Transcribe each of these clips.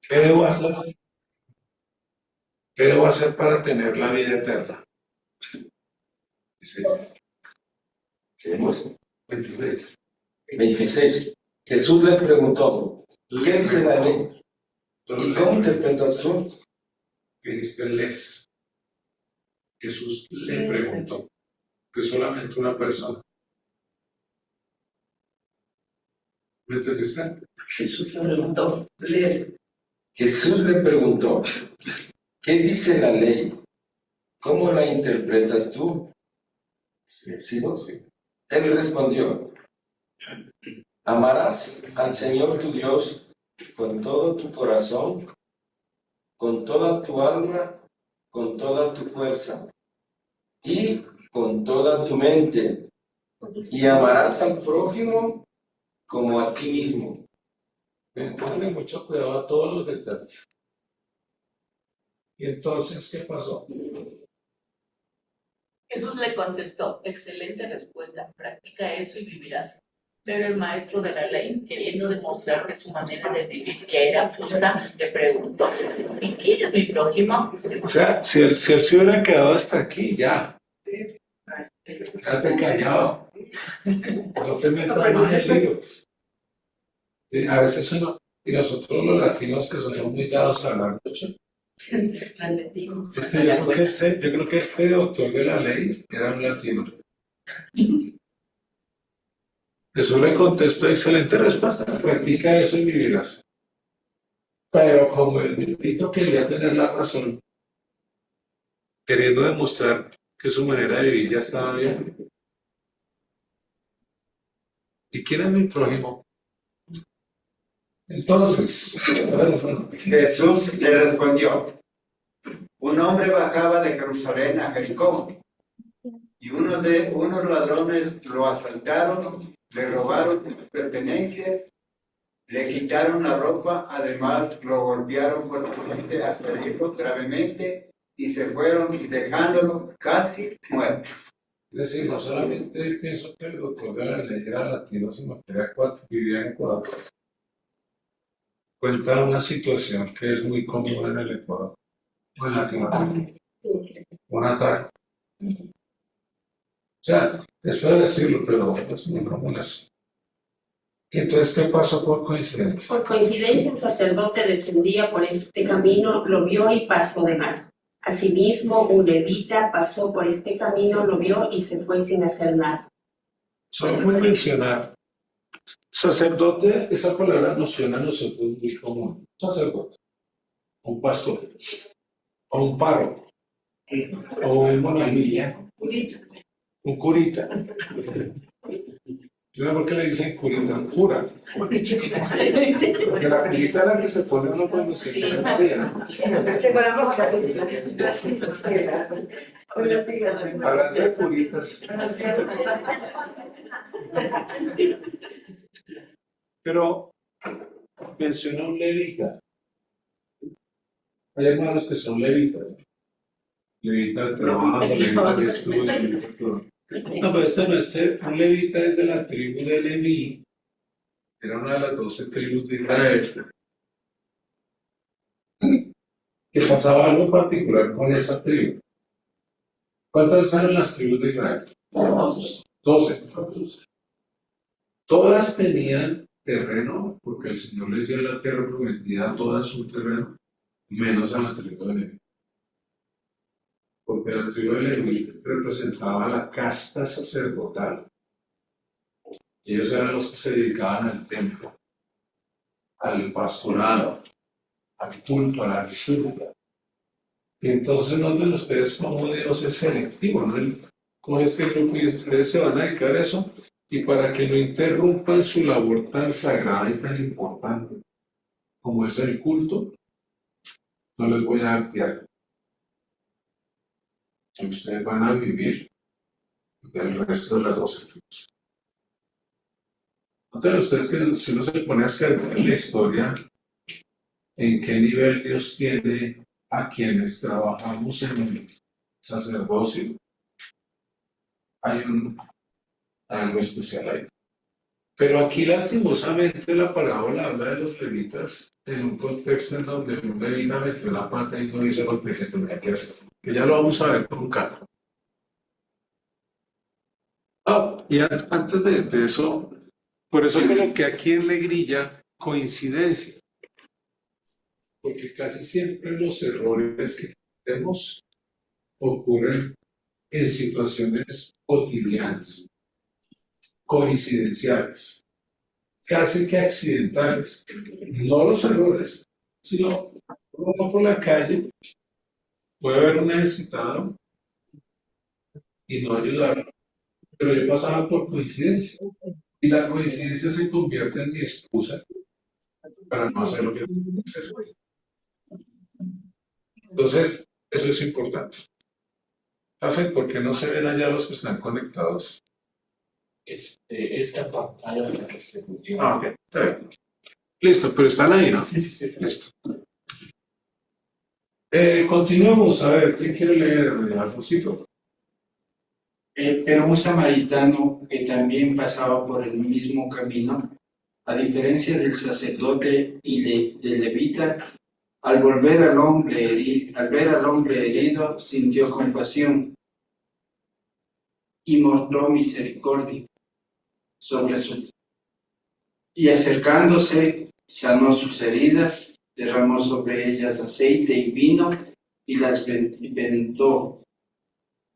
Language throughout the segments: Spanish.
¿Qué debo hacer? ¿Qué debo hacer para tener la vida eterna? Dice, Seguimos. 26. 26. Jesús les preguntó, ¿qué dice la ley? Solo ¿Y le cómo pregunto, interpretas tú? ¿qué dice les? Jesús le preguntó, que solamente una persona. ¿Me entendiste? Jesús le preguntó, Jesús le preguntó, ¿qué dice la ley? ¿Cómo la interpretas tú? ¿Sí, no? Sí. Él respondió, amarás al Señor tu Dios con todo tu corazón, con toda tu alma, con toda tu fuerza y con toda tu mente, y amarás al prójimo como a ti mismo. Ponle mucho cuidado a todos los detalles. Y entonces, ¿qué pasó? Jesús le contestó, excelente respuesta, practica eso y vivirás. Pero el maestro de la ley, queriendo demostrar que su manera de vivir ya era justa, le preguntó, ¿y quién es mi prójimo? O sea, si él se hubiera quedado hasta aquí, ya. Quédate callado. No te metas más en líos. Sí, a veces uno, y nosotros los latinos que somos muy dados a hablar mucho. Yo creo que este autor de la ley era un latino. Jesús le contestó, excelente respuesta, practica eso y vivirás. Pero como el bendito quería tener la razón, queriendo demostrar que su manera de vivir ya estaba bien. ¿Y quién es mi prójimo? Entonces, Jesús le respondió, un hombre bajaba de Jerusalén a Jericó y unos ladrones lo asaltaron, le robaron sus pertenencias, le quitaron la ropa, además lo golpearon fuertemente hasta herirlo gravemente y se fueron dejándolo casi muerto. es decir, no solamente pienso que el doctor de la ley era latino, sino que era vivía en Ecuador. Cuenta una situación que es muy común en el Ecuador, o en Latinoamérica, un ataque. O sea, eso de decirlo, pero es muy común eso. ¿Y entonces qué pasó por coincidencia? Por coincidencia, un sacerdote descendía por este camino, lo vio y pasó de mal. Asimismo, un levita pasó por este camino, lo vio y se fue sin hacer nada. Solo voy a mencionar, sacerdote, esa palabra nos suena a nosotros muy común. Sacerdote, un pastor, o un párroco, o un monaguillo, un curita. ¿Sabes por qué le dicen curita? Un cura. Porque la curita es la que se pone uno cuando se quiere morir. Hablando de curitas. Pero menciona un levita. Hay hermanos que son levitas. Levita trabajando, levita que estudia, levita todo. No, pero este no es un levita, es de la tribu de Leví. Era una de las 12 tribus de Israel. Que pasaba algo particular con esa tribu. ¿Cuántas eran las tribus de Israel? 12. Todas tenían terreno, porque el Señor les dio la tierra prometida a todas su terreno, menos a la tribu de Leví. Porque la tribu de Leví representaba la casta sacerdotal. Ellos eran los que se dedicaban al templo, al pastorado, al culto, a la liturgia. Y entonces noten ustedes cómo Dios es selectivo, ¿no? Con este grupo y ustedes se van a dedicar a eso, y para que no interrumpan su labor tan sagrada y tan importante como es el culto, no les voy a dar tierra. Ustedes van a vivir del resto de las 12 tribus. Noten ustedes que si uno se pone a hacer la historia, en qué nivel Dios tiene a quienes trabajamos en el sacerdocio, hay algo especial ahí. Pero aquí lastimosamente la parábola habla de los levitas en un contexto en donde un levita metió la pata y no hizo lo que se tenía que hacer. Que ya lo vamos a ver con calma. Y antes de eso, por eso coloqué aquí en negrilla coincidencia. Porque casi siempre los errores que tenemos ocurren en situaciones cotidianas, coincidenciales, casi que accidentales. No los errores, sino uno va por la calle, puede haber un necesitado y no ayudarlo, pero yo pasaba por coincidencia y la coincidencia se convierte en mi excusa para no hacer lo que tengo que hacer. Entonces, eso es importante. Café, ¿por qué no se ven allá los que están conectados? Esta pantalla en la que se murió. Ok, está bien. Listo, pero están ahí, ¿no? Sí. Listo. Continuamos, a ver, ¿quién quiere leer, Alfonsito? Pero un samaritano que también pasaba por el mismo camino, a diferencia del sacerdote y del levita, al ver al hombre herido, sintió compasión y mostró misericordia y acercándose, sanó sus heridas, derramó sobre ellas aceite y vino y las vendó.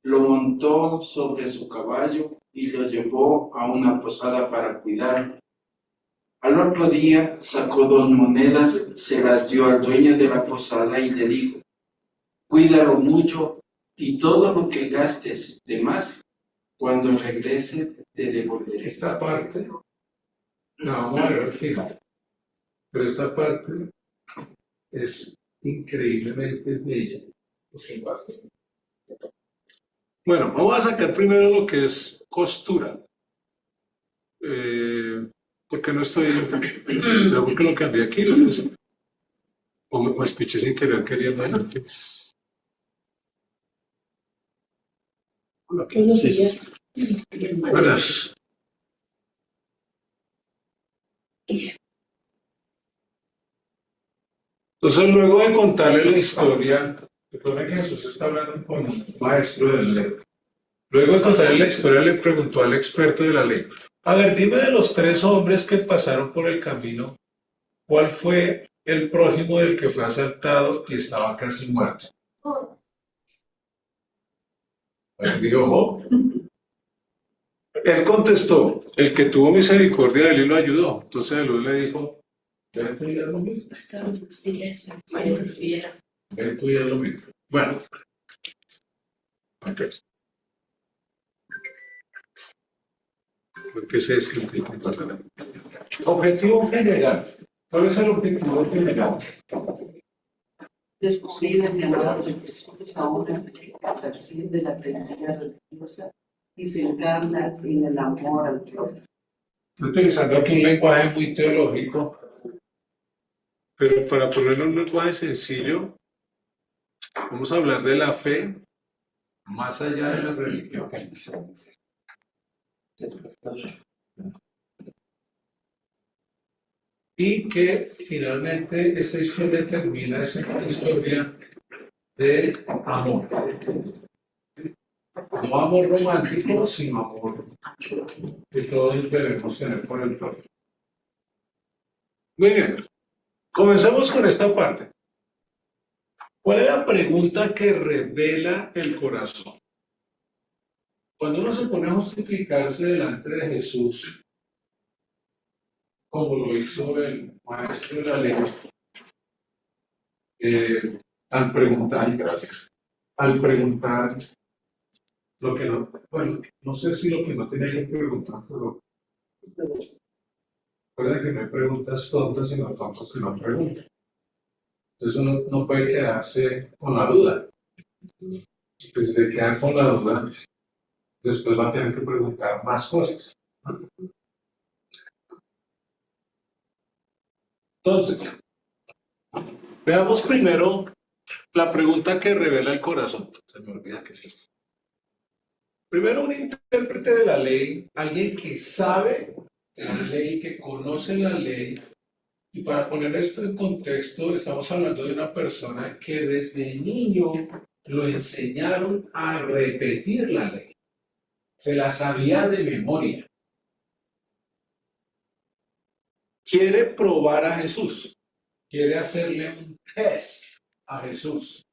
Lo montó sobre su caballo y lo llevó a una posada para cuidarlo. Al otro día sacó 2 monedas, se las dio al dueño de la posada y le dijo: cuídalo mucho y todo lo que gastes de más, cuando regrese te devolveré. Esta parte la vamos a ver al final, pero esta parte es increíblemente bella. Esta parte. Bueno, vamos a sacar primero lo que es costura. Porque no estoy. Creo que lo cambié aquí, lo puse. O me escuché sin querer queriendo antes. Okay, sí. Buenas. Entonces, luego de contarle la historia, recuerden que Jesús está hablando con un maestro de la ley. Luego de contarle la historia, le preguntó al experto de la ley: a ver, dime de los 3 hombres que pasaron por el camino, ¿cuál fue el prójimo del que fue asaltado y estaba casi muerto? Dijo, él contestó: el que tuvo misericordia de él y lo ayudó. Entonces Jesús le dijo: ven tú y haz lo mismo. Ven tú y haz lo mismo. Bueno. Ok. Porque ese es el que pasa. Objetivo general. ¿Cuál es el objetivo general? Descubrir el llamado de Jesús a una aplicación de la teología religiosa y centrarla en el amor al prójimo. Estoy utilizando aquí un lenguaje muy teológico, pero para ponerlo en un lenguaje sencillo, vamos a hablar de la fe más allá de la religión. Y que finalmente esta historia termina, es una historia de amor. No amor romántico, sino amor que todos debemos tener por el prójimo. Muy bien, comencemos con esta parte. ¿Cuál es la pregunta que revela el corazón? Cuando uno se pone a justificarse delante de Jesús, como lo hizo el maestro de la ley, al preguntar lo que no, bueno, no sé si lo que no tenía que preguntar, pero recuerda que no hay preguntas tontas, sino tontas que no preguntan. Entonces uno no puede quedarse con la duda. Pues si se queda con la duda, después va a tener que preguntar más cosas. Entonces, veamos primero la pregunta que revela el corazón. Se me olvida que es esto. Primero, un intérprete de la ley, alguien que sabe la ley, que conoce la ley. Y para poner esto en contexto, estamos hablando de una persona que desde niño lo enseñaron a repetir la ley. Se la sabía de memoria. Quiere probar a Jesús. Quiere hacerle un test a Jesús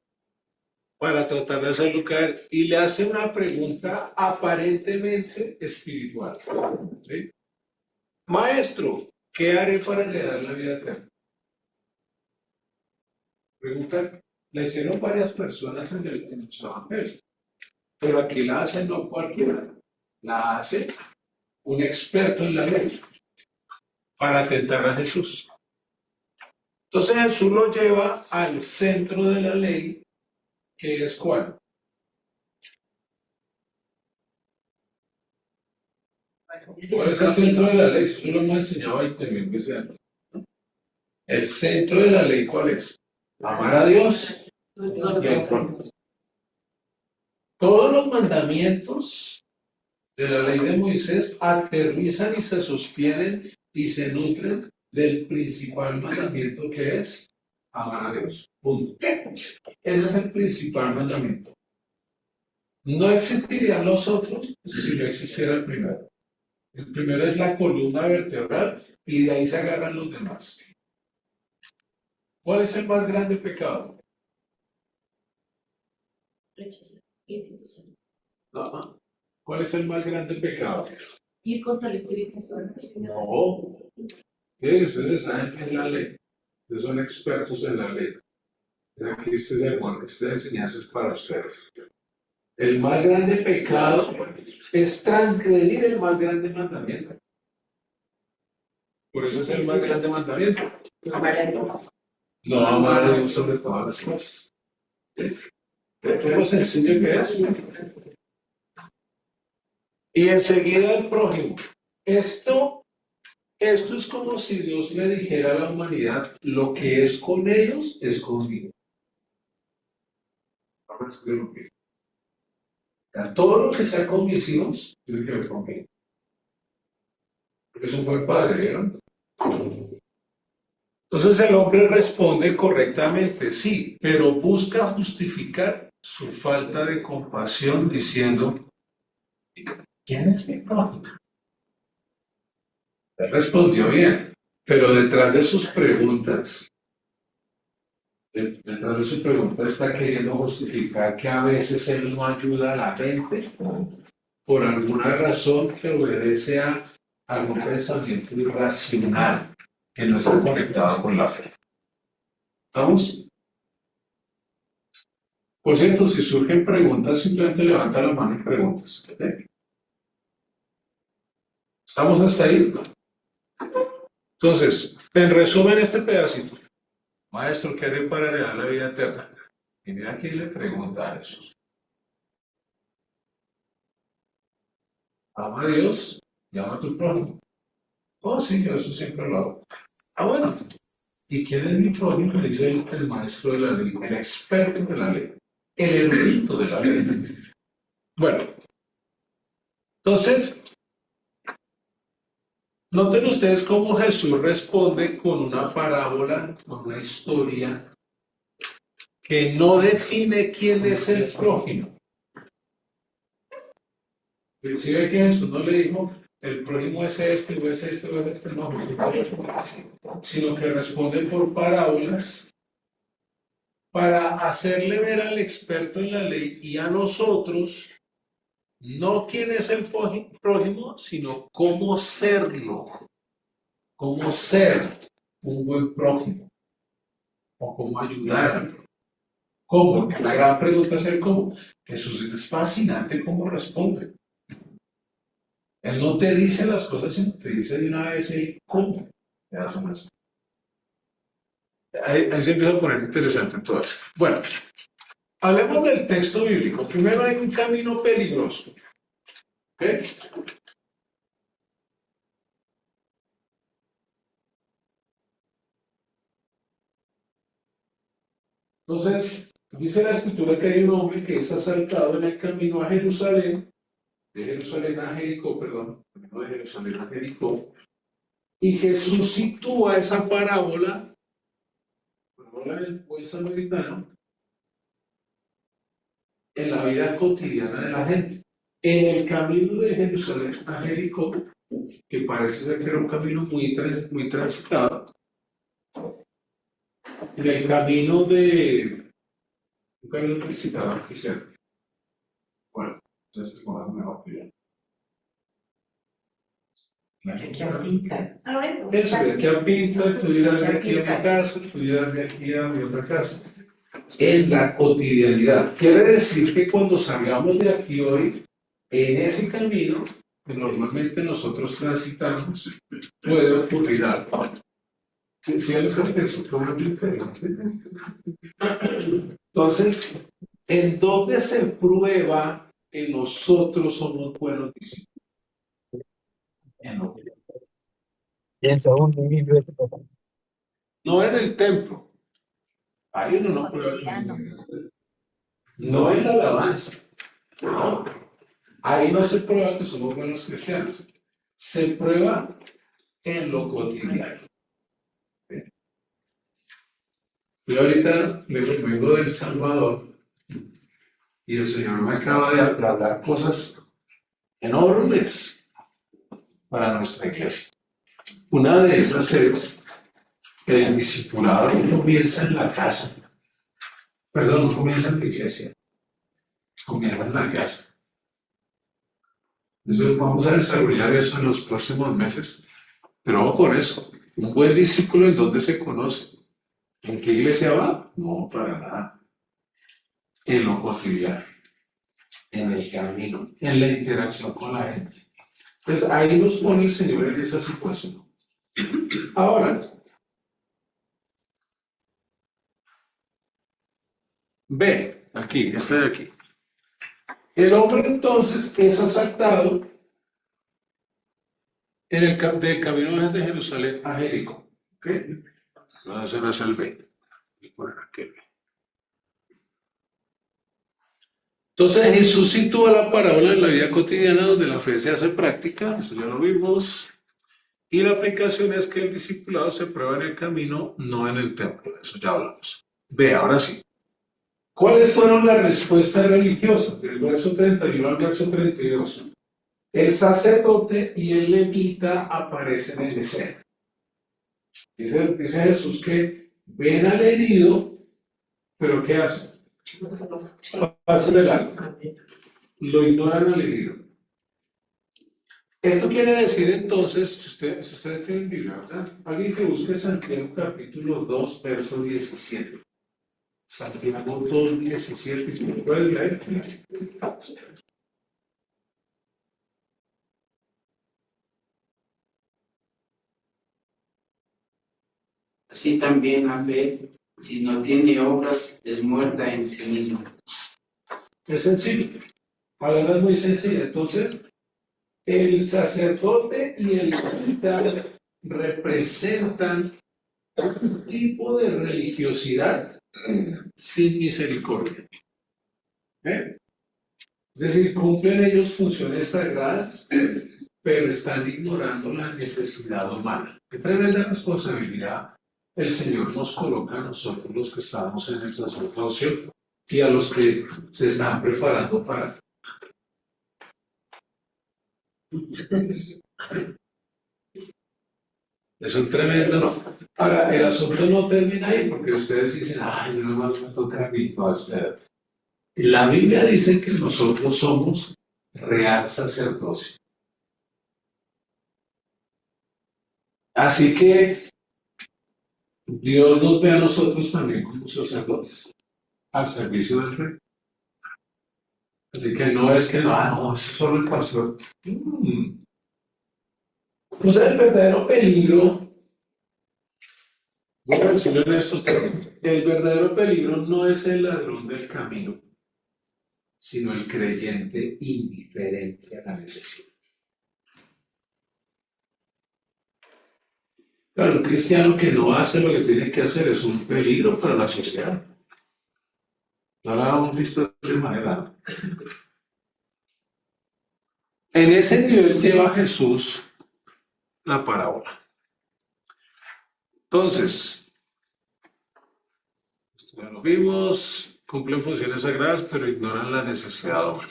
para tratar de hacerlo caer. Y le hace una pregunta aparentemente espiritual. ¿Sí? Maestro, ¿qué haré para heredar la vida eterna? Pregunta, la hicieron varias personas en los evangelios, pero aquí la hace no cualquiera, la hace un experto en la ley para tentar a Jesús. Entonces Jesús lo lleva al centro de la ley, que es ¿cuál? ¿Cuál es el centro de la ley? Eso lo hemos enseñado 20.000 veces. El centro de la ley, ¿cuál es? Amar a Dios y al prójimo. Todos los mandamientos de la ley de Moisés aterrizan y se sostienen y se nutren del principal mandamiento, que es amar a Dios. Punto. Ese es el principal mandamiento. No existirían los otros si no existiera el primero. El primero es la columna vertebral y de ahí se agarran los demás. ¿Cuál es el más grande pecado? Rechazar la institución. No. ¿Cuál es el más grande pecado? Ir contra el Espíritu Santo. No. Sí, ustedes saben que es la ley. Ustedes son expertos en la ley. Aquí este sermón, esta enseñanza es para ustedes. El más grande pecado es transgredir el más grande mandamiento. Por eso es el más grande mandamiento. Amar a Dios. No amar a Dios sobre todas las cosas. ¿Ve lo sencillo que es? Y enseguida el prójimo. Esto es como si Dios le dijera a la humanidad: lo que es con ellos es conmigo. Ahora es que lo que. Todo lo que sea con mis hijos tiene que ver conmigo. Porque es un buen padre, ¿vieron? Entonces el hombre responde correctamente, sí, pero busca justificar su falta de compasión diciendo: ¿quién es mi prójimo? Él respondió bien, pero detrás de sus preguntas está queriendo justificar que a veces él no ayuda a la gente por alguna razón que obedece a algún pensamiento irracional que no está conectado con la fe. ¿Estamos? Por cierto, si surgen preguntas, simplemente levanta la mano y preguntas. ¿Okay? ¿Estamos hasta ahí? Entonces, en resumen este pedacito. Maestro, ¿qué haré para heredar la vida eterna? Y mira quién le pregunta a Jesús. Ama a Dios y ama a tu prójimo. Oh, sí, yo eso siempre lo hago. Bueno. ¿Y quién es mi prójimo? Le dice el maestro de la ley, el experto de la ley, el erudito de la ley. Bueno, entonces, noten ustedes cómo Jesús responde con una parábola, con una historia que no define quién es el prójimo. Si ve que Jesús no le dijo: el prójimo es este, o es este, o es este, no, sino que responde por parábolas para hacerle ver al experto en la ley y a nosotros no quién es el prójimo, sino cómo serlo, cómo ser un buen prójimo, o cómo ayudarlo. ¿Cómo? La gran pregunta es el cómo. Jesús es fascinante cómo responde. Él no te dice las cosas, sino te dice de una vez el cómo. Ahí se empieza a poner interesante en todo esto. Bueno, hablemos del texto bíblico. Primero, hay un camino peligroso. ¿Ok? Entonces, dice la escritura que hay un hombre que es asaltado en el camino a Jerusalén, de Jerusalén a Jericó, perdón, camino de Jerusalén a Jericó, Y Jesús sitúa esa parábola del buen samaritano, en la vida cotidiana de la gente. En el camino de Jerusalén a Jericó, que parece ser que era un camino muy transitado, en el camino un camino transitado aquí cerca. Bueno, entonces es más mejor que yo. Aquí a Pinta. Eso, de aquí a Pinta, tú irás de aquí a mi casa, tú irás de aquí a mi otra casa. En la cotidianidad. Quiere decir que cuando salgamos de aquí hoy, en ese camino que normalmente nosotros transitamos, puede ocurrir algo. Si él es el texto, como es diferente. Entonces, ¿en dónde se prueba que nosotros somos buenos discípulos? En lo que no en el templo. Ahí uno no prueba que no en la alabanza. No. Ahí no se prueba que somos buenos cristianos. Se prueba en lo cotidiano. Yo ahorita vengo de El Salvador y el Señor me acaba de hablar cosas enormes para nuestra iglesia. Una de esas es que el discipulado no comienza en la casa. Perdón, no comienza en la iglesia. Comienza en la casa. Entonces vamos a desarrollar eso en los próximos meses. Pero ojo con eso. Un buen discípulo, ¿en dónde se conoce? ¿En qué iglesia va? No, para nada. En lo cotidiano, en el camino, en la interacción con la gente. Entonces ahí nos pone el Señor en esa situación. Ahora, ve, aquí, este de aquí. El hombre entonces es asaltado en del camino de Jerusalén a Jericó. ¿Ok? Ese no es el B. Bueno, aquí. Entonces Jesús sitúa la parábola en la vida cotidiana donde la fe se hace práctica, eso ya lo vimos, y la aplicación es que el discipulado se prueba en el camino, no en el templo, eso ya hablamos. Ve, ahora sí. ¿Cuáles fueron las respuestas religiosas? Del verso 31 al verso 32. El sacerdote y el levita aparecen en escena. Dice Jesús que ven al herido, pero ¿qué hacen? Pasan de largo. Lo ignoran al herido. Esto quiere decir entonces, si ustedes tienen Biblia, ¿verdad? Alguien que busque Santiago capítulo 2, verso 17. Santiago 2, 17, si me pueden leer. Así también la fe, si no tiene obras, es muerta en sí misma. Es sencillo. Palabra muy sencilla. Entonces, el sacerdote y el levita representan un tipo de religiosidad sin misericordia. ¿Eh? Es decir, cumplen ellos funciones sagradas, pero están ignorando la necesidad humana. Qué tremenda responsabilidad el Señor nos coloca a nosotros los que estamos en el sacerdocio y a los que se están preparando para. Es un tremendo, ¿no? Ahora, el asunto no termina ahí porque ustedes dicen, ay, no me toca a mí, no, espérate. La Biblia dice que nosotros somos real sacerdocio. Así que Dios nos ve a nosotros también como sacerdotes, al servicio del rey. Así que no es que no, es solo el pastor. O sea, el verdadero peligro, voy a decirlo en estos términos, el verdadero peligro no es el ladrón del camino, sino el creyente indiferente a la necesidad. Claro, un cristiano que no hace lo que tiene que hacer es un peligro para la sociedad. No lo hemos visto de manera. En ese nivel lleva Jesús la parábola. Entonces, esto ya lo vimos, cumplen funciones sagradas, pero ignoran la necesidad humana.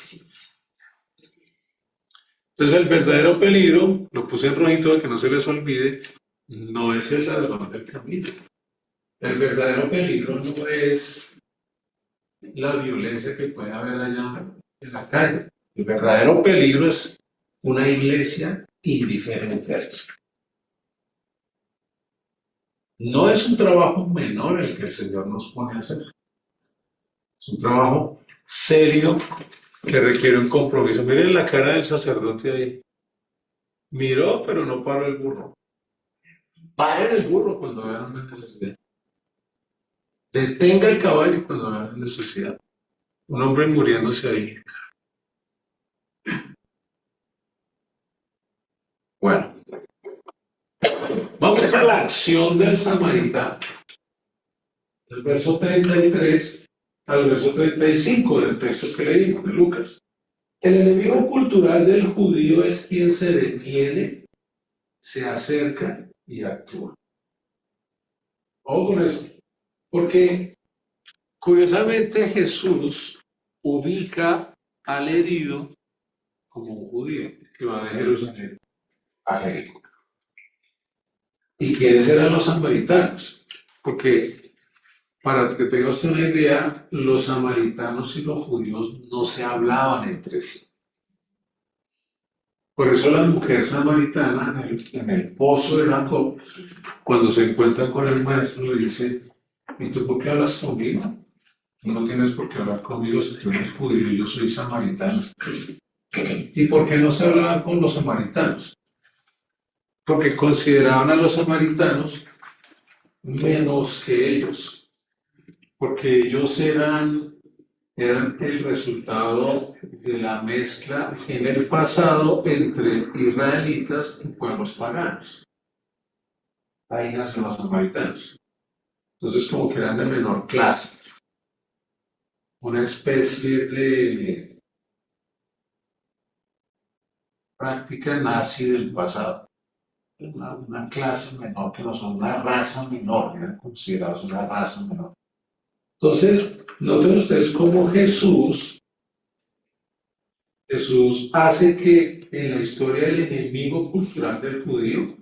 Entonces, el verdadero peligro, lo puse en rojito para que no se les olvide, no es el ladrón del camino. El verdadero peligro no es la violencia que puede haber allá en la calle. El verdadero peligro es una iglesia indiferente a eso. No es un trabajo menor el que el Señor nos pone a hacer. Es un trabajo serio que requiere un compromiso. Miren la cara del sacerdote ahí. Miró, pero no paró el burro. Paren el burro cuando vean una necesidad. Detenga el caballo cuando vean una necesidad. Un hombre muriéndose ahí. Bueno, vamos a la acción del samaritano. Del verso 33 al verso 35 del texto que leímos de Lucas. El enemigo cultural del judío es quien se detiene, se acerca y actúa. Ojo con eso, porque curiosamente Jesús ubica al herido como un judío que va de Jerusalén a Jericó. ¿Y quiénes eran los samaritanos? Porque para que tengas una idea, los samaritanos y los judíos no se hablaban entre sí. Por eso la mujer samaritana en el pozo de Jacob, cuando se encuentra con el maestro, le dice: ¿y tú por qué hablas conmigo? Tú no tienes por qué hablar conmigo si tú eres judío y yo soy samaritano. ¿Y por qué no se hablaba con los samaritanos? Porque consideraban a los samaritanos menos que ellos, porque ellos eran el resultado de la mezcla en el pasado entre israelitas y pueblos paganos. Ahí nacen los samaritanos. Entonces, como que eran de menor clase, una especie de práctica nazi del pasado. Una clase menor que no son una raza menor, eran considerados una raza menor. Entonces, noten ustedes cómo Jesús hace que en la historia del enemigo cultural del judío,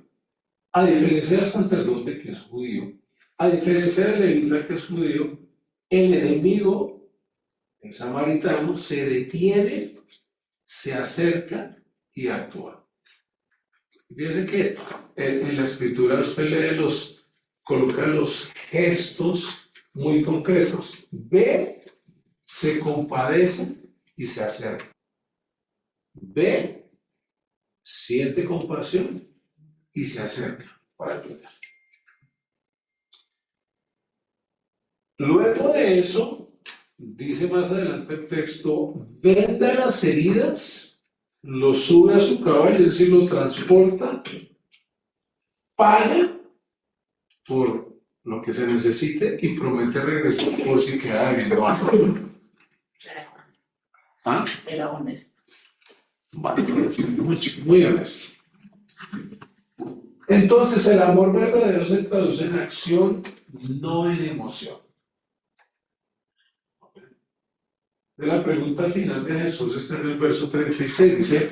a diferencia del sacerdote que es judío, a diferencia del levita que es judío, el enemigo, el samaritano, se detiene, se acerca y actúa. Fíjense que en la escritura usted coloca los gestos muy concretos. Ve, se compadece y se acerca. Ve, siente compasión y se acerca para ayudar. Luego de eso, dice más adelante el texto, venda las heridas, lo sube a su caballo, es decir, lo transporta, paga por lo que se necesite y promete regresar por si queda debiendo algo. ¿Ah? Era honesto. Vale, muy honesto. Entonces, el amor verdadero se traduce en acción, no en emoción. La pregunta final de Jesús está en el verso 36. Dice: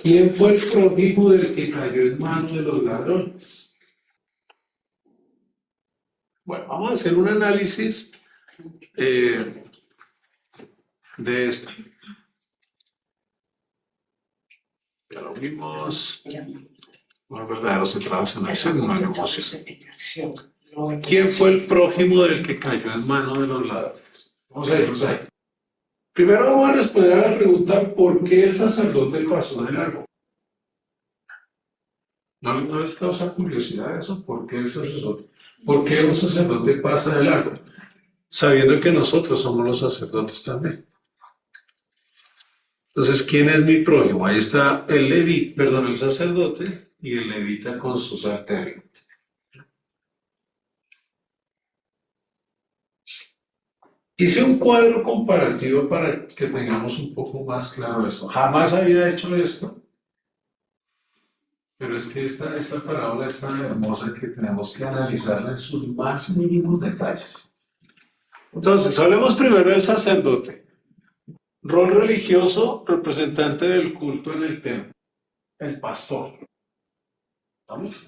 ¿quién fue el prójimo del que cayó en manos de los ladrones? Bueno, vamos a hacer un análisis de esto. Ya lo vimos. Amor verdadero se traduce en acción, no en emoción. ¿Quién fue el prójimo del que cayó en manos de los ladrones? Vamos a irnos ahí. Primero vamos a responder a la pregunta: ¿por qué el sacerdote pasó de largo? ¿No les causa curiosidad eso? ¿Por qué el sacerdote? ¿Por qué un sacerdote pasa de largo? Sabiendo que nosotros somos los sacerdotes también. Entonces, ¿quién es mi prójimo? Ahí está el sacerdote y el levita con su salterio. Hice un cuadro comparativo para que tengamos un poco más claro esto. Jamás había hecho esto. Pero es que esta parábola es tan hermosa que tenemos que analizarla en sus más mínimos detalles. Entonces, hablemos primero del sacerdote. Rol religioso, representante del culto en el templo. El pastor. ¿Vamos?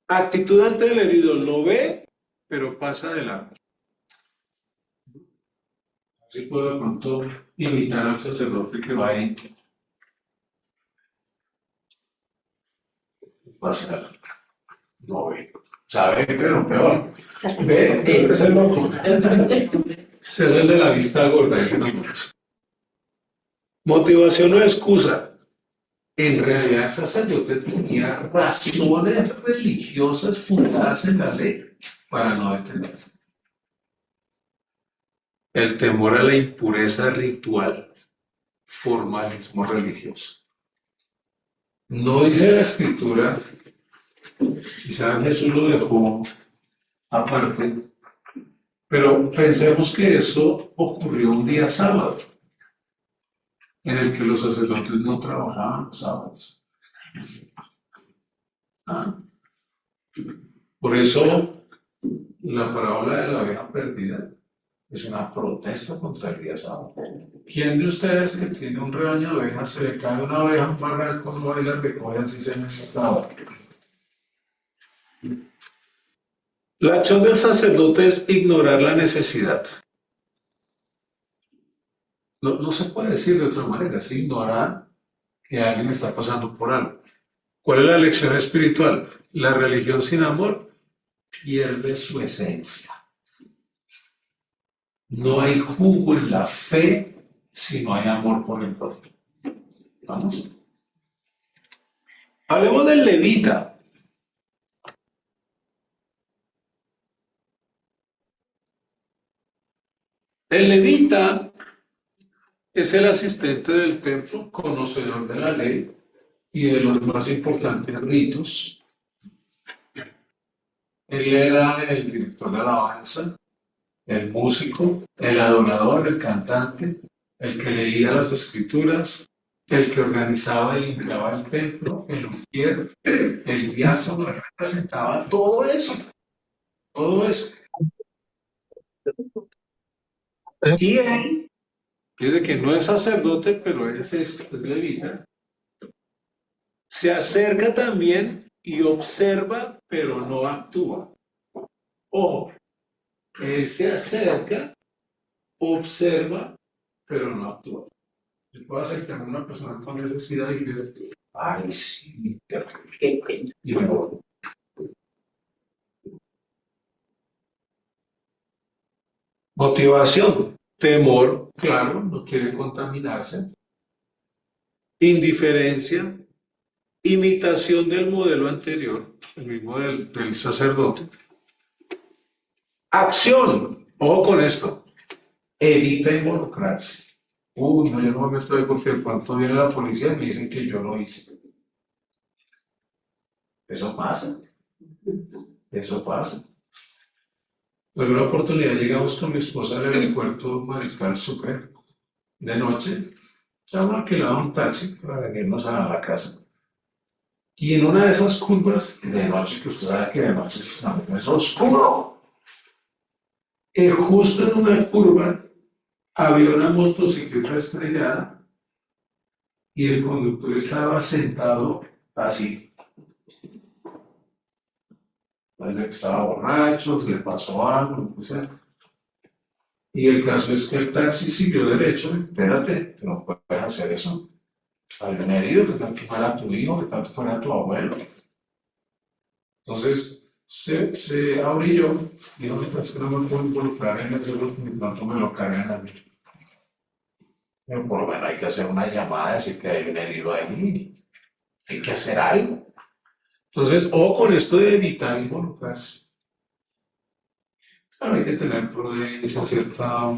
Actitud ante el herido. Lo ve, pero pasa de largo. Así puedo de pronto imitar al sacerdote que va ahí. Pasa de largo. No ve. Sabe, pero peor. Ve, es el loco. Ese es el de la vista gorda, ese no es. Motivación o excusa. En realidad, el sacerdote tenía razones religiosas fundadas en la ley para no detenerse. El temor a la impureza ritual, formalismo religioso. No dice la escritura, quizás Jesús lo dejó aparte, pero pensemos que eso ocurrió un día sábado, en el que los sacerdotes no trabajaban los sábados. Por eso, la parábola de la oveja perdida es una protesta contra el día sábado. ¿Quién de ustedes que tiene un rebaño de ovejas se le cae una oveja en un barranco, no va y la recoge así se necesitaba? La acción del sacerdote es ignorar la necesidad. No se puede decir de otra manera, es ignorar que alguien está pasando por algo. ¿Cuál es la lección espiritual? La religión sin amor pierde su esencia. No hay jugo en la fe si no hay amor por el prójimo. ¿Vamos? Hablemos del levita. El levita es el asistente del templo, conocedor de la ley y de los más importantes ritos. Él era el director de alabanza, el músico, el adorador, el cantante, el que leía las escrituras, el que organizaba y limpiaba el templo, el ujier, el diácono, él representaba todo eso, todo eso. Y él dice que no es sacerdote, pero es esto, es levita. Se acerca también y observa, pero no actúa. Ojo, él se acerca, observa, pero no actúa. Yo puedo acercarme a una persona con necesidad y decir, ay, sí, y me voy. Motivación, temor, claro, no quiere contaminarse. Indiferencia, imitación del modelo anterior, el mismo del sacerdote. Acción, ojo con esto, evita involucrarse. No, yo no me estoy porque cuando viene la policía me dicen que yo lo hice. Eso pasa. Eso pasa. En una oportunidad llegamos con mi esposa al aeropuerto Mariscal Sucre de noche. Ya me alquilaba un taxi para venirnos a la casa. Y en una de esas curvas, de noche, que usted sabe que de noche es oscuro, justo en una curva había una motocicleta estrellada y el conductor estaba sentado así. Parece que estaba borracho, le pasó algo, lo que sea. Y el caso es que el taxi siguió derecho. Espérate, no puedes hacer eso. Hay un herido, que tal que fuera tu hijo, que tal que fuera tu abuelo. Entonces se abrilló y dijo, es que no me puedo involucrar en eso, porque de pronto me lo cargan a mí. Pero por lo menos hay que hacer una llamada, decir que hay un herido ahí. Hay que hacer algo. Entonces, ojo con esto de evitar involucrarse. Claro, hay que tener prudencia, cierta,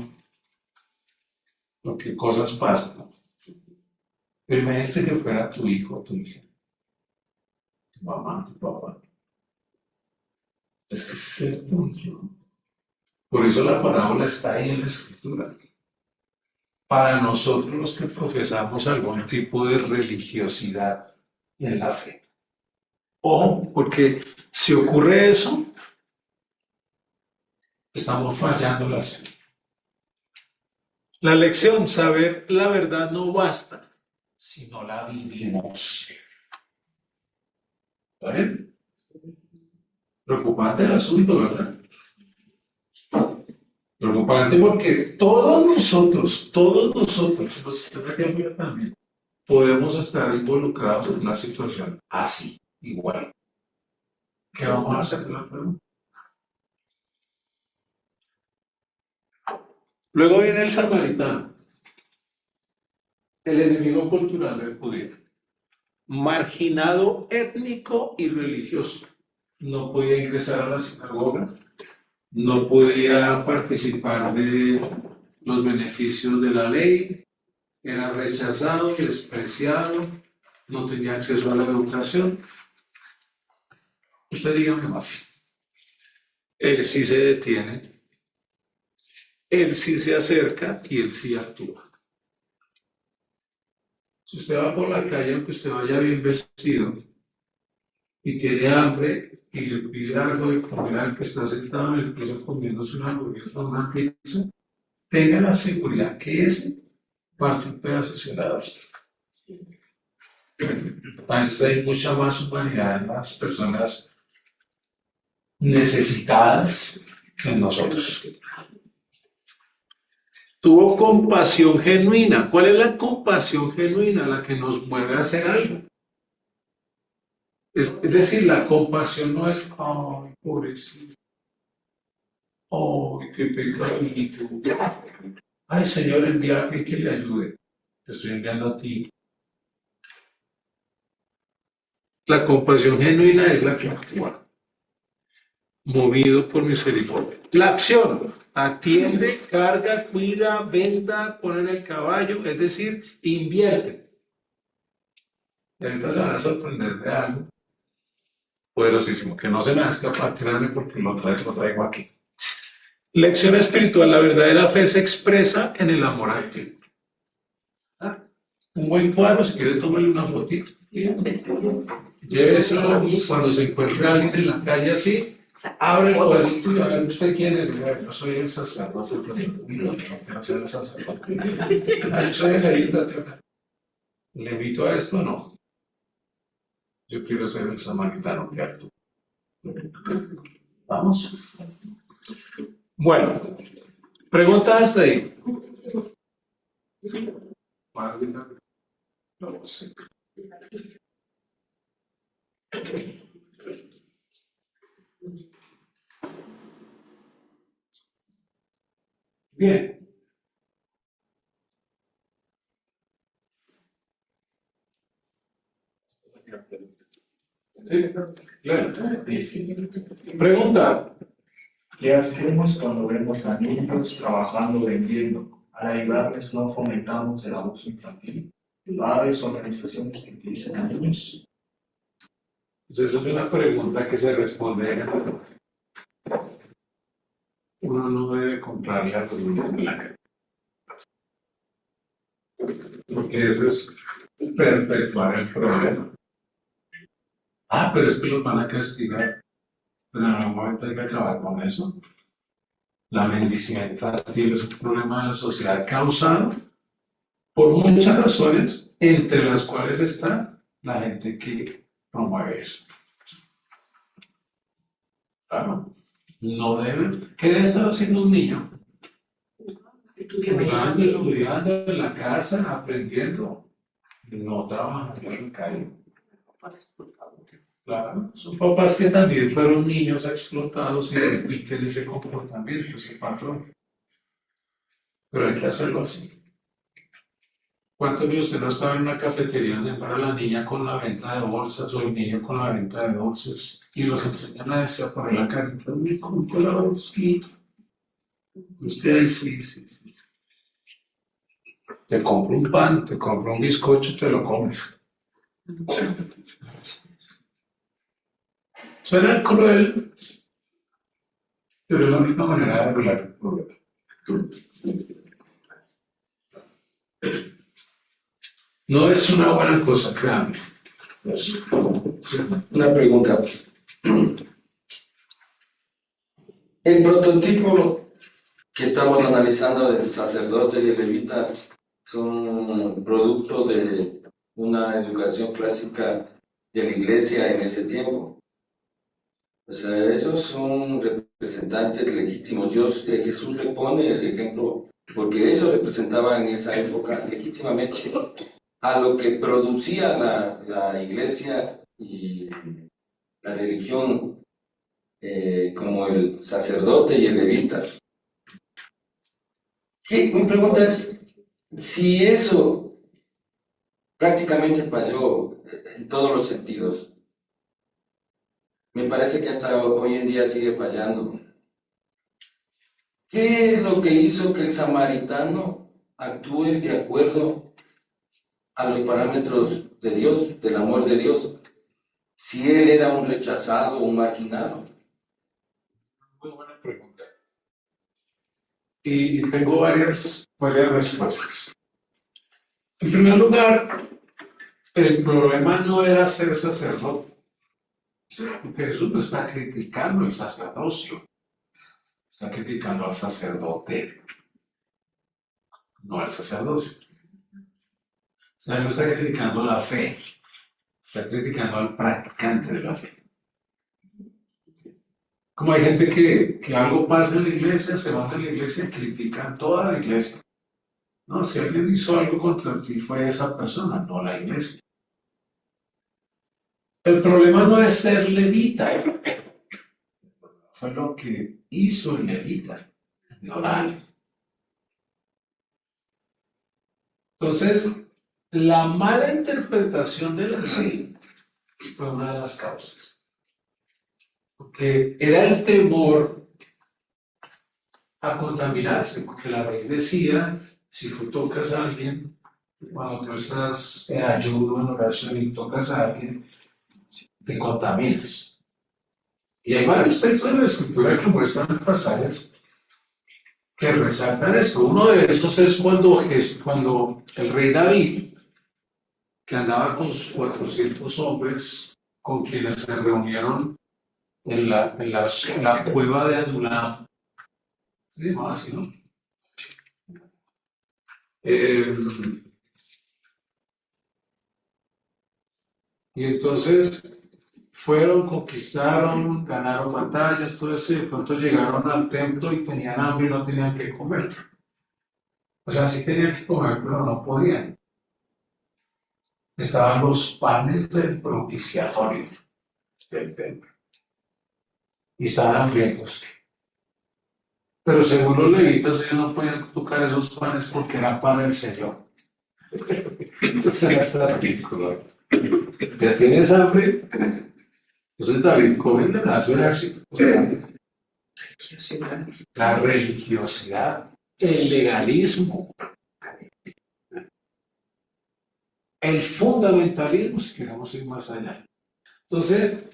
porque cosas pasan, ¿no? Pero imagínate que fuera tu hijo o tu hija, tu mamá, tu papá. Es que ese es el punto, ¿no? Por eso la parábola está ahí en la escritura. Para nosotros los que profesamos algún tipo de religiosidad en la fe. Ojo, porque si ocurre eso, estamos fallando la fe. La lección, saber la verdad no basta si no la vivimos. ¿Está bien? Preocupante el asunto, ¿verdad? Preocupante porque todos nosotros, los que están aquí afuera también, podemos estar involucrados en una situación así, igual. ¿Qué vamos a hacer con la pregunta? Luego viene el samaritano, el enemigo cultural del judío, marginado étnico y religioso. No podía ingresar a la sinagoga, no podía participar de los beneficios de la ley, era rechazado, despreciado, no tenía acceso a la educación. Usted dígame más. Él sí se detiene, él sí se acerca y él sí actúa. Si usted va por la calle, aunque usted vaya bien vestido y tiene hambre y le pide algo de comer al que está sentado en el piso comiéndose una hamburguesa o una pizza, tenga la seguridad que ese parte un pedazo se la da a usted. A veces hay mucha más humanidad en las personas necesitadas que en nosotros. Tuvo compasión genuina. ¿Cuál es la compasión genuina? La que nos mueve a hacer algo. Es decir, la compasión no es, ay, pobrecito, ay, qué pecadito, ay, Señor, envía a alguien que le ayude. Te estoy enviando a ti. La compasión genuina es la que actúa, movido por misericordia. La acción, atiende, carga, cuida, venda, pone en el caballo, es decir, invierte. Y ahorita se van a sorprender de algo poderosísimo, que no se me va a escapar, créanme, porque lo traigo aquí. Lección espiritual, la verdadera fe se expresa en el amor activo. Un buen cuadro, si quiere tomarle una fotito. Lléveselo cuando se encuentre alguien en la calle así, abre el cuadrito y a ver usted quién es. Yo soy el sacerdote. No soy el sacerdote. Yo soy el levita. ¿Le invito a esto o no? Yo quiero ser el samaritano que actúa. Vamos. Bueno, pregunta hasta ahí. No sé. Bien. Sí, claro. Pregunta. ¿Qué hacemos cuando vemos a niños trabajando vendiendo? Al ayudarles no fomentamos el abuso infantil. Padres, organizaciones que utilizan a niños. Entonces, es una pregunta que se responde. Uno no debe comprarle a los niños en la calle. Porque eso es perpetuar el problema. Pero es que los van a castigar. Pero en algún momento hay que acabar con eso. La mendicidad infantil es un problema de la sociedad causado por muchas razones, entre las cuales está la gente que promueve eso. Claro, no deben. ¿Qué debe estar haciendo un niño? Jugando, estudiando en la casa, aprendiendo. No trabajando en la calle. Claro, son papás que también fueron niños explotados y repiten ese comportamiento, ese patrón. Pero hay que hacerlo así. ¿Cuántos de ustedes no estaban en una cafetería donde para la niña con la venta de bolsas o el niño con la venta de dulces y los enseñan a poner la carita? Me compro la bolsita. Usted ahí sí. Te compro un pan, te compro un bizcocho, te lo comes. Suena cruel, pero es la única manera de arreglar el problema. No es una buena cosa, créanme. Una pregunta. El prototipo que estamos analizando del sacerdote y el levita son producto de una educación clásica de la iglesia en ese tiempo. O sea, esos son representantes legítimos. Jesús le pone el ejemplo, porque ellos representaban en esa época legítimamente a lo que producía la iglesia y la religión, como el sacerdote y el levita. Mi pregunta es, si eso prácticamente falló en todos los sentidos, me parece que hasta hoy en día sigue fallando. ¿Qué es lo que hizo que el samaritano actúe de acuerdo a los parámetros de Dios, del amor de Dios, si él era un rechazado, un marginado? Muy buena pregunta. Y tengo varias respuestas. En primer lugar, el problema no era ser sacerdote. Jesús no está criticando el sacerdocio, está criticando al sacerdote, no al sacerdocio. O sea, no está criticando la fe, está criticando al practicante de la fe. Como hay gente que algo pasa en la iglesia, se va de la iglesia y critican toda la iglesia. No, si alguien hizo algo contra ti fue esa persona, no la iglesia. El problema no es ser levita, fue lo que hizo el levita, ignorar. Entonces, la mala interpretación de la ley fue una de las causas. Porque era el temor a contaminarse, porque la ley decía, si tú tocas a alguien, cuando tú estás en ayuno, en oración y tocas a alguien, te contaminas. Y hay varios textos de la Escritura que muestran pasajes que resaltan esto. Uno de estos es cuando el rey David, que andaba con sus 400 hombres, con quienes se reunieron en la cueva de Adulam, se llamaba así, ¿no? Y entonces fueron, conquistaron, ganaron batallas, todo eso, y de pronto llegaron al templo y tenían hambre y no tenían que comer. O sea, sí tenían que comer, pero no podían. Estaban los panes del propiciatorio del templo. Y estaban hambrientos. Pero según los levitas, ellos no podían tocar esos panes porque eran para el Señor. Entonces era hasta ridículo. ¿Ya tienes hambre? Entonces David come el brazo del ejército. La religiosidad, el legalismo, el fundamentalismo, si queremos ir más allá. Entonces,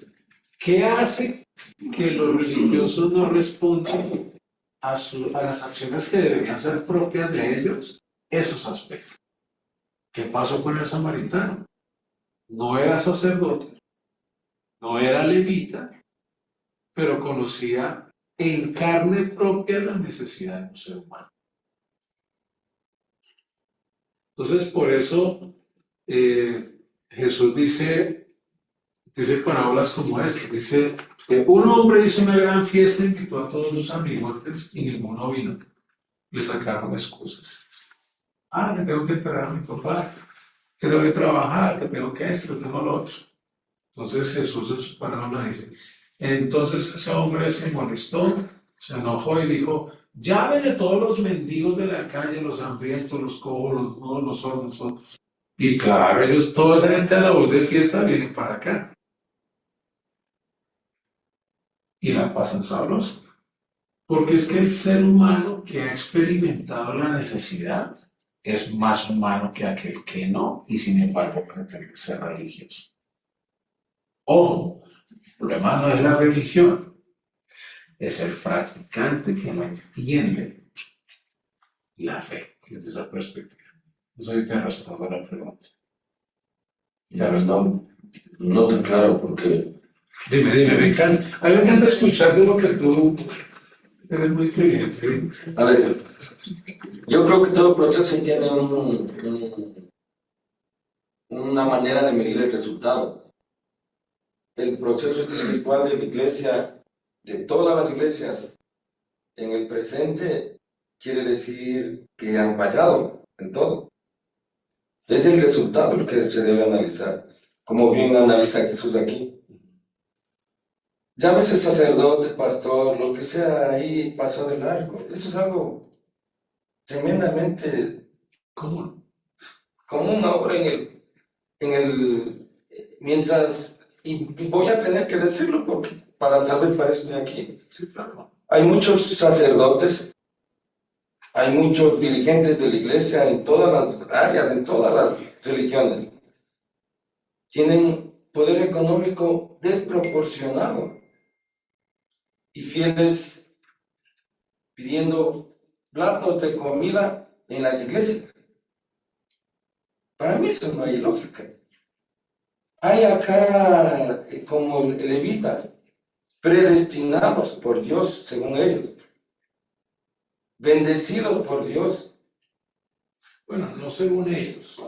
¿qué hace que los religiosos no respondan a las acciones que deberían ser propias de ellos? Esos aspectos. ¿Qué pasó con el samaritano? No era sacerdote, no era levita, pero conocía en carne propia la necesidad de un ser humano. Entonces, por eso Jesús dice parábolas como esta. Dice que un hombre hizo una gran fiesta, invitó a todos los amigos y ninguno vino. Le sacaron excusas. Que tengo que enterrar a mi papá, que tengo que trabajar, que tengo que esto, que tengo lo otro. Entonces Jesús en su parábola dice, entonces ese hombre se molestó, se enojó y dijo, llámenle todos los mendigos de la calle, los hambrientos, los cojos, los nudos, los sordos, nosotros. Y claro, ellos, toda esa gente a la voz de fiesta vienen para acá. Y la pasan sabrosa. Porque es que el ser humano que ha experimentado la necesidad es más humano que aquel que no, y sin embargo puede tener que ser religioso. Ojo, el problema no es la religión, es el practicante que no entiende la fe desde esa perspectiva. No sé si te respondo a la pregunta. ¿Te respondo? no tan claro porque... Dime, me encanta. A mí me encanta escuchar de lo que tú eres muy inteligente. A ver, yo creo que todo proceso tiene una manera de medir el resultado. El proceso espiritual de la iglesia, de todas las iglesias, en el presente, quiere decir que han fallado en todo. Es el resultado lo que se debe analizar, como bien analiza Jesús aquí. Llámese sacerdote, pastor, lo que sea ahí pasó de largo. Eso es algo tremendamente ¿Cómo? común ahora mientras, y voy a tener que decirlo porque tal vez para eso estoy aquí. Sí, claro. Hay muchos sacerdotes, hay muchos dirigentes de la iglesia en todas las áreas, en todas las religiones. Tienen poder económico desproporcionado y fieles pidiendo platos de comida en las iglesias. Para mí eso no hay lógica. Hay acá como levitas, predestinados por Dios, según ellos, bendecidos por Dios, Bueno, no según ellos.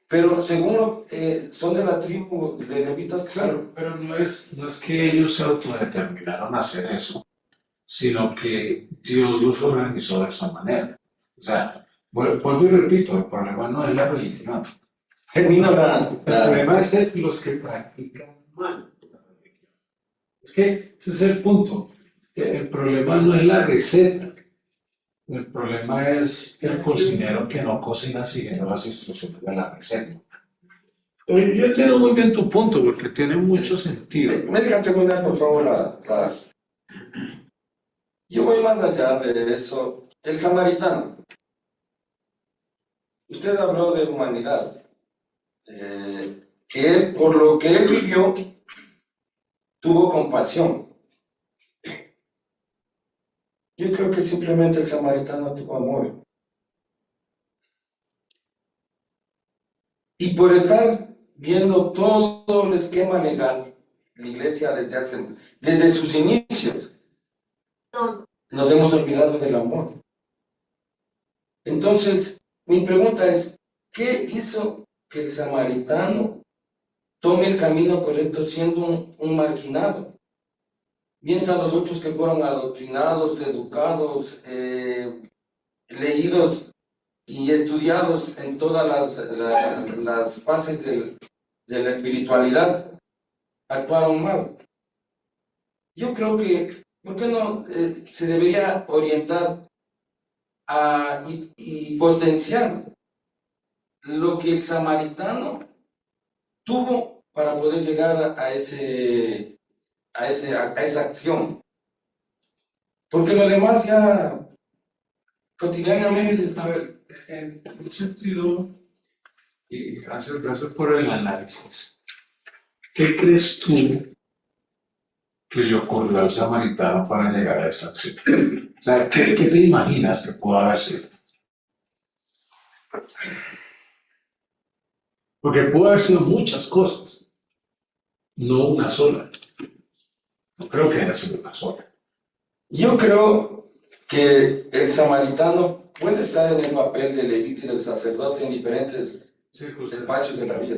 pero según son de la tribu de levitas, Claro, pero no es que ellos se autodeterminaron a hacer eso, sino que Dios los organizó de esa manera. O sea, vuelvo y repito, el problema no es la religión. termina El problema es los que practican mal la religión. Es que ese es el punto. El problema no es la receta. El problema es el cocinero que no cocina siguiendo las instrucciones de la receta. Pero yo entiendo muy bien tu punto porque tiene mucho sentido. Me deja terminar, por favor, Yo voy más allá de eso. El samaritano. Usted habló de humanidad. Que él, por lo que él vivió, tuvo compasión. Yo creo que simplemente el samaritano tuvo amor. Y por estar viendo todo el esquema legal, la iglesia desde sus inicios, nos hemos olvidado del amor. Entonces, mi pregunta es, ¿qué hizo que el samaritano tome el camino correcto siendo un marginado? Mientras los otros que fueron adoctrinados, educados, leídos y estudiados en todas las fases de la espiritualidad, actuaron mal. Yo creo que, ¿por qué no se debería orientar y potenciar lo que el samaritano tuvo para poder llegar a esa acción? Porque lo demás ya cotidianamente... A ver, en un sentido, y gracias por el análisis. ¿Qué crees tú que le ocurrió al samaritano para llegar a esa acción? O sea, ¿qué te imaginas que pudo haber sido? Porque pudo haber sido muchas cosas, no una sola. No creo que haya sido una sola. Yo creo que el samaritano puede estar en el papel del levita y del sacerdote en diferentes espacios de la vida.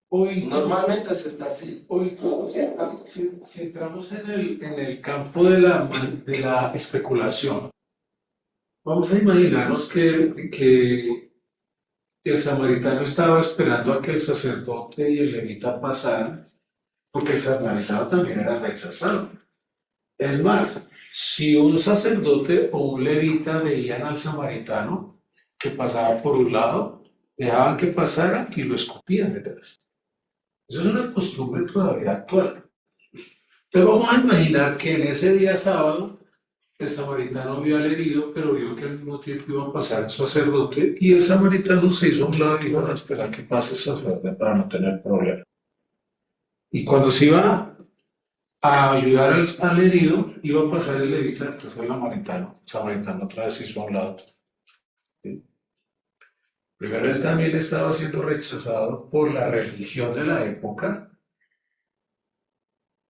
Hoy, Normalmente se está así. Hoy, si entramos en el campo de la especulación, vamos a imaginarnos que el samaritano estaba esperando a que el sacerdote y el levita pasaran, porque el samaritano también era rechazado. Es más, si un sacerdote o un levita veían al samaritano que pasaba por un lado, dejaban que pasara y lo escupían detrás. Eso es una costumbre todavía actual. Entonces vamos a imaginar que en ese día sábado el samaritano vio al herido, pero vio que al mismo tiempo iba a pasar el sacerdote y el samaritano se hizo a un lado y iba a esperar que pase el sacerdote para no tener problema. Y cuando se iba a ayudar al herido, iba a pasar el levita, entonces el samaritano otra vez se hizo a un lado. ¿Sí? Primero, él también estaba siendo rechazado por la religión de la época,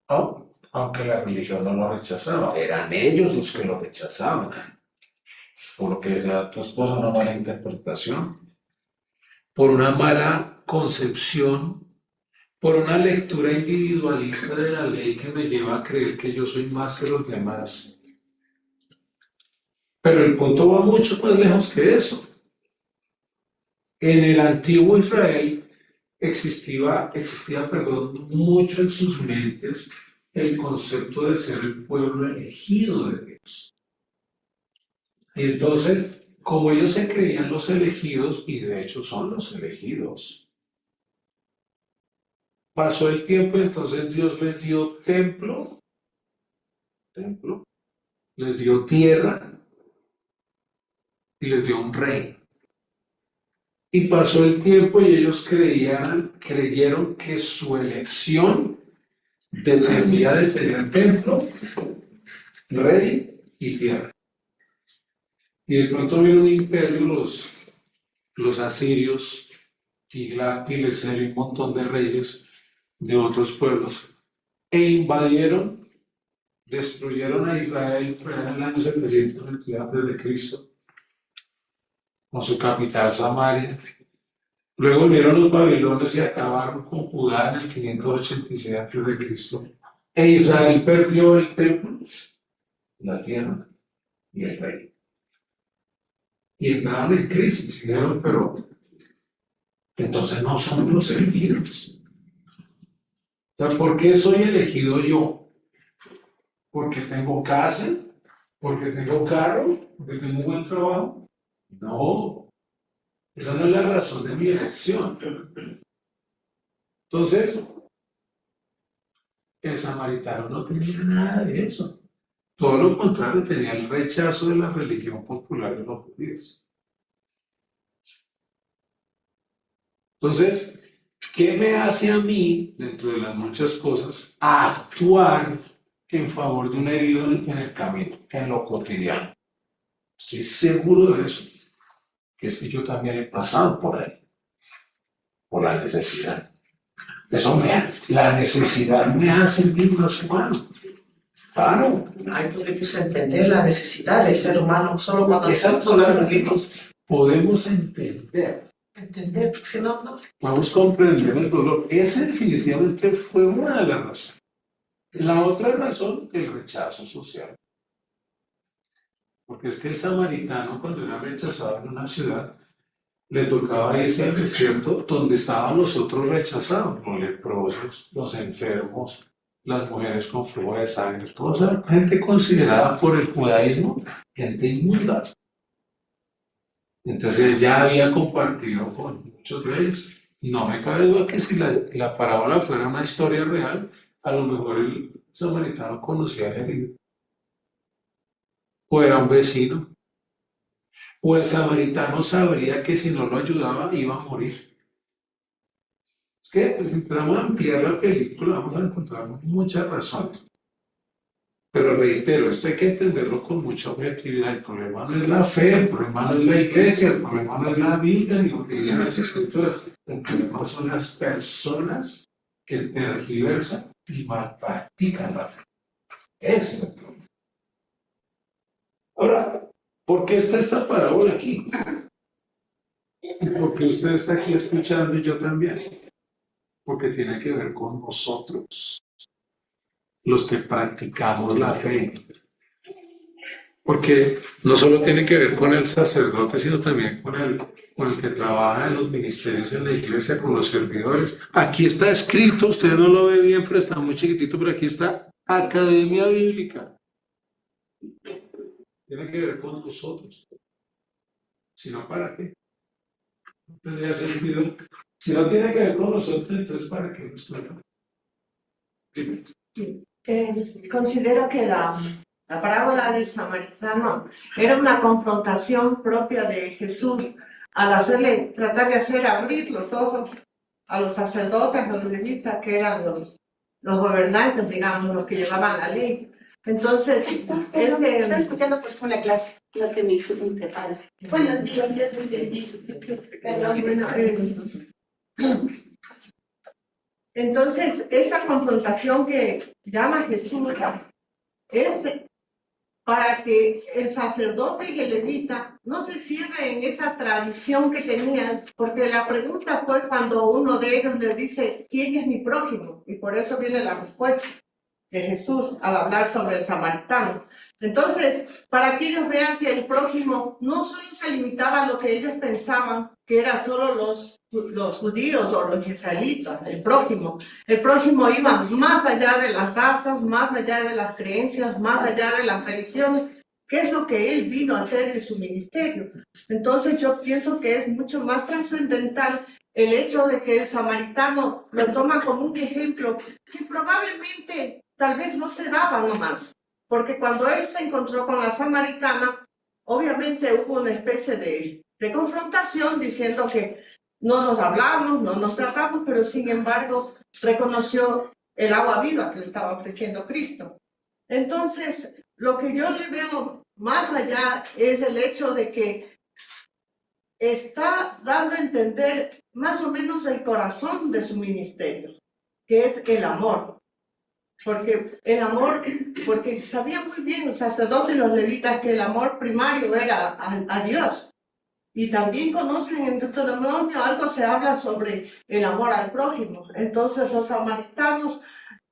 aunque la religión no lo rechazaba, eran ellos los que lo rechazaban. Por lo que decía tu esposa, una mala interpretación, por una mala concepción, por una lectura individualista de la ley que me lleva a creer que yo soy más que los demás. Pero el punto va mucho más lejos que eso. En el antiguo Israel existía, mucho en sus mentes el concepto de ser el pueblo elegido de Dios. Y entonces, como ellos se creían los elegidos, y de hecho son los elegidos, pasó el tiempo y entonces Dios les dio templo, les dio tierra y les dio un rey. Y pasó el tiempo y ellos creyeron que su elección dependía de tener templo, rey y tierra. Y de pronto vino un imperio, los asirios, Tiglat-Pileser y un montón de reyes de otros pueblos, e invadieron, destruyeron a Israel en el año 720 antes de Cristo, con su capital Samaria. Luego vinieron los babilonios y acabaron con Judá en el 586 antes de Cristo. E Israel perdió el templo, la tierra y el rey. Y entraron en crisis y dijeron, pero entonces no somos los elegidos. O sea, ¿por qué soy elegido yo? ¿Porque tengo casa? ¿Porque tengo carro? ¿Porque tengo un buen trabajo? No, esa no es la razón de mi elección. Entonces, el samaritano no tenía nada de eso. Todo lo contrario, tenía el rechazo de la religión popular de los judíos. Entonces, ¿qué me hace a mí, dentro de las muchas cosas, a actuar en favor de un herido en el camino, en lo cotidiano? Estoy seguro de eso, que es que yo también he pasado por ahí, por la necesidad. La necesidad me hace sentir más humano. Claro. Hay que entender la necesidad del ser humano solo cuando Exacto, nosotros vivimos. Podemos entender. Entender, porque si no, no. Vamos a comprender el dolor. Ese definitivamente fue una de las razones. La otra razón, el rechazo social. Porque es que el samaritano, cuando era rechazado en una ciudad, le tocaba irse al desierto donde estaban los otros rechazados, los leprosos, los enfermos, las mujeres con flujo de sangre, toda esa gente considerada por el judaísmo gente inmunda. Entonces él ya había compartido con muchos de ellos. No me cabe duda que si la parábola fuera una historia real, a lo mejor el samaritano conocía al herido. O era un vecino. O el samaritano sabría que si no lo ayudaba iba a morir. Es que si entramos a ampliar la película vamos a encontrar muchas razones. Pero reitero, esto hay que entenderlo con mucha objetividad. El problema no es la fe, el problema no es la iglesia, el problema no es la Biblia ni lo que dicen las escrituras. El problema son las personas que tergiversan y malpractican la fe. Ese es el problema. Ahora, ¿por qué está esta parábola aquí? ¿Y por qué usted está aquí escuchando y yo también? Porque tiene que ver con nosotros, los que practicamos la fe. Porque no solo tiene que ver con el sacerdote, sino también con el que trabaja en los ministerios en la iglesia, con los servidores. Aquí está escrito, usted no lo ve bien, pero está muy chiquitito, pero aquí está Academia Bíblica. Tiene que ver con nosotros. Si no, ¿para qué? No tendría sentido. Si no tiene que ver con nosotros, entonces ¿para qué lo estudiamos? Considero que la parábola del samaritano era una confrontación propia de Jesús al tratar de abrir los ojos a los sacerdotes, a los levitas, que eran los gobernantes, digamos, los que llevaban la ley. Entonces, Estoy escuchando por una clase. Lo que me hizo mi padre. Buenos días, Dios me bendice. Entonces, esa confrontación que llama Jesús es para que el sacerdote y el levita no se cierre en esa tradición que tenían, porque la pregunta fue cuando uno de ellos le dice, ¿quién es mi prójimo? Y por eso viene la respuesta de Jesús al hablar sobre el samaritano. Entonces, para que ellos vean que el prójimo no solo se limitaba a lo que ellos pensaban, que era solo los judíos o los israelitas, el prójimo iba más allá de las razas, más allá de las creencias, más allá de las religiones, que es lo que él vino a hacer en su ministerio. Entonces yo pienso que es mucho más trascendental el hecho de que el samaritano lo toma como un ejemplo que probablemente tal vez no se daba nomás, porque cuando él se encontró con la samaritana, obviamente hubo una especie de confrontación diciendo que no nos hablamos, no nos tratamos, pero sin embargo reconoció el agua viva que le estaba ofreciendo Cristo. Entonces, lo que yo le veo más allá es el hecho de que está dando a entender más o menos el corazón de su ministerio, que es el amor. Porque el amor, porque sabía muy bien el sacerdote y los levitas que el amor primario era a Dios. Y también conocen en Deuteronomio algo se habla sobre el amor al prójimo. Entonces los samaritanos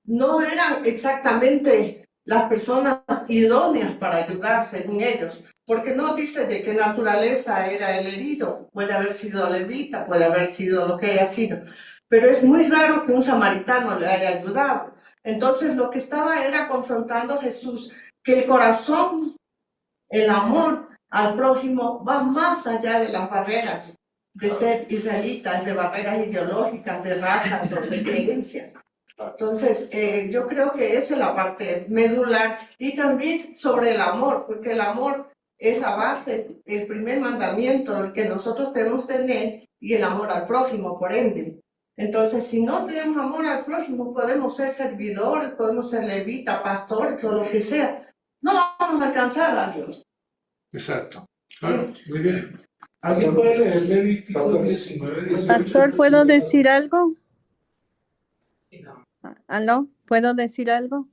no eran exactamente las personas idóneas para ayudar según ellos, porque no dice de qué naturaleza era el herido, puede haber sido levita, puede haber sido lo que haya sido, pero es muy raro que un samaritano le haya ayudado. Entonces lo que estaba era confrontando a Jesús, que el corazón, el amor al prójimo va más allá de las barreras de ser israelitas, de barreras ideológicas, de razas o de creencias. Entonces, yo creo que esa es la parte medular y también sobre el amor, porque el amor es la base, el primer mandamiento, el que nosotros tenemos que tener, y el amor al prójimo, por ende. Entonces, si no tenemos amor al prójimo, podemos ser servidores, podemos ser levitas, pastores o lo que sea. No vamos a alcanzar a Dios. Exacto. Claro, muy bien. ¿Alguien puede leer Levítico 19, 18? Pastor, ¿puedo decir algo? ¿Aló? ¿Puedo decir algo?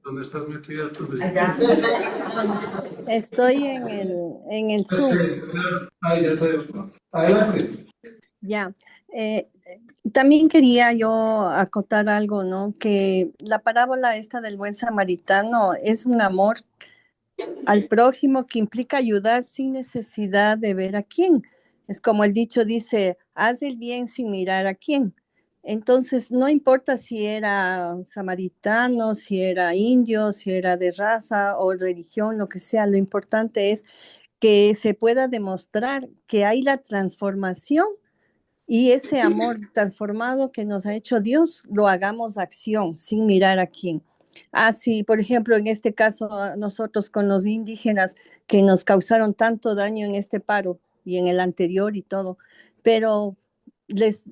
¿Dónde estás metida tú? Estoy en el Zoom. Ahí ya te dejo. Adelante. Ya. También quería yo acotar algo, ¿no? Que la parábola esta del buen samaritano es un amor al prójimo que implica ayudar sin necesidad de ver a quién. Es como el dicho dice, haz el bien sin mirar a quién. Entonces, no importa si era samaritano, si era indio, si era de raza o religión, lo que sea, lo importante es que se pueda demostrar que hay la transformación y ese amor transformado que nos ha hecho Dios, lo hagamos acción sin mirar a quién. Así, por ejemplo, en este caso, nosotros con los indígenas que nos causaron tanto daño en este paro y en el anterior y todo, pero les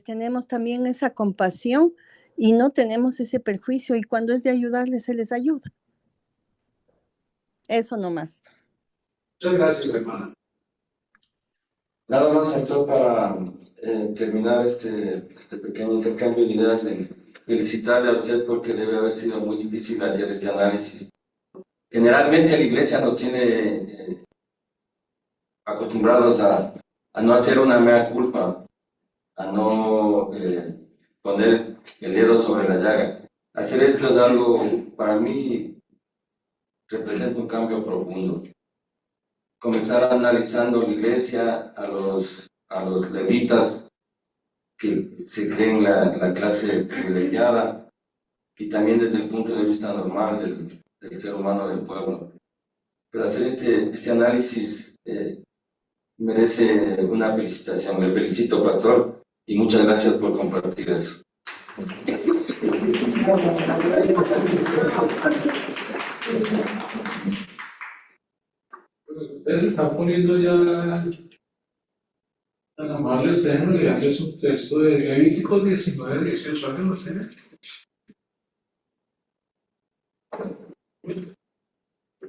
tenemos también esa compasión y no tenemos ese perjuicio y cuando es de ayudarles, se les ayuda. Eso nomás. Muchas gracias, hermana. Nada más, pastor, para terminar este pequeño intercambio de ideas, felicitarle a usted porque debe haber sido muy difícil hacer este análisis. Generalmente la iglesia no tiene acostumbrados a no hacer una mea culpa, a no poner el dedo sobre las llagas. Hacer esto es algo, para mí, representa un cambio profundo. Comenzar analizando la iglesia, a los levitas que se creen la clase privilegiada y también desde el punto de vista normal del ser humano del pueblo. Pero hacer este análisis merece una felicitación. Le felicito, pastor, y muchas gracias por compartir eso. Ustedes se están poniendo ya tan amables, déjenme leerles un texto de Levítico 19, 18. ¿Alguien lo tiene?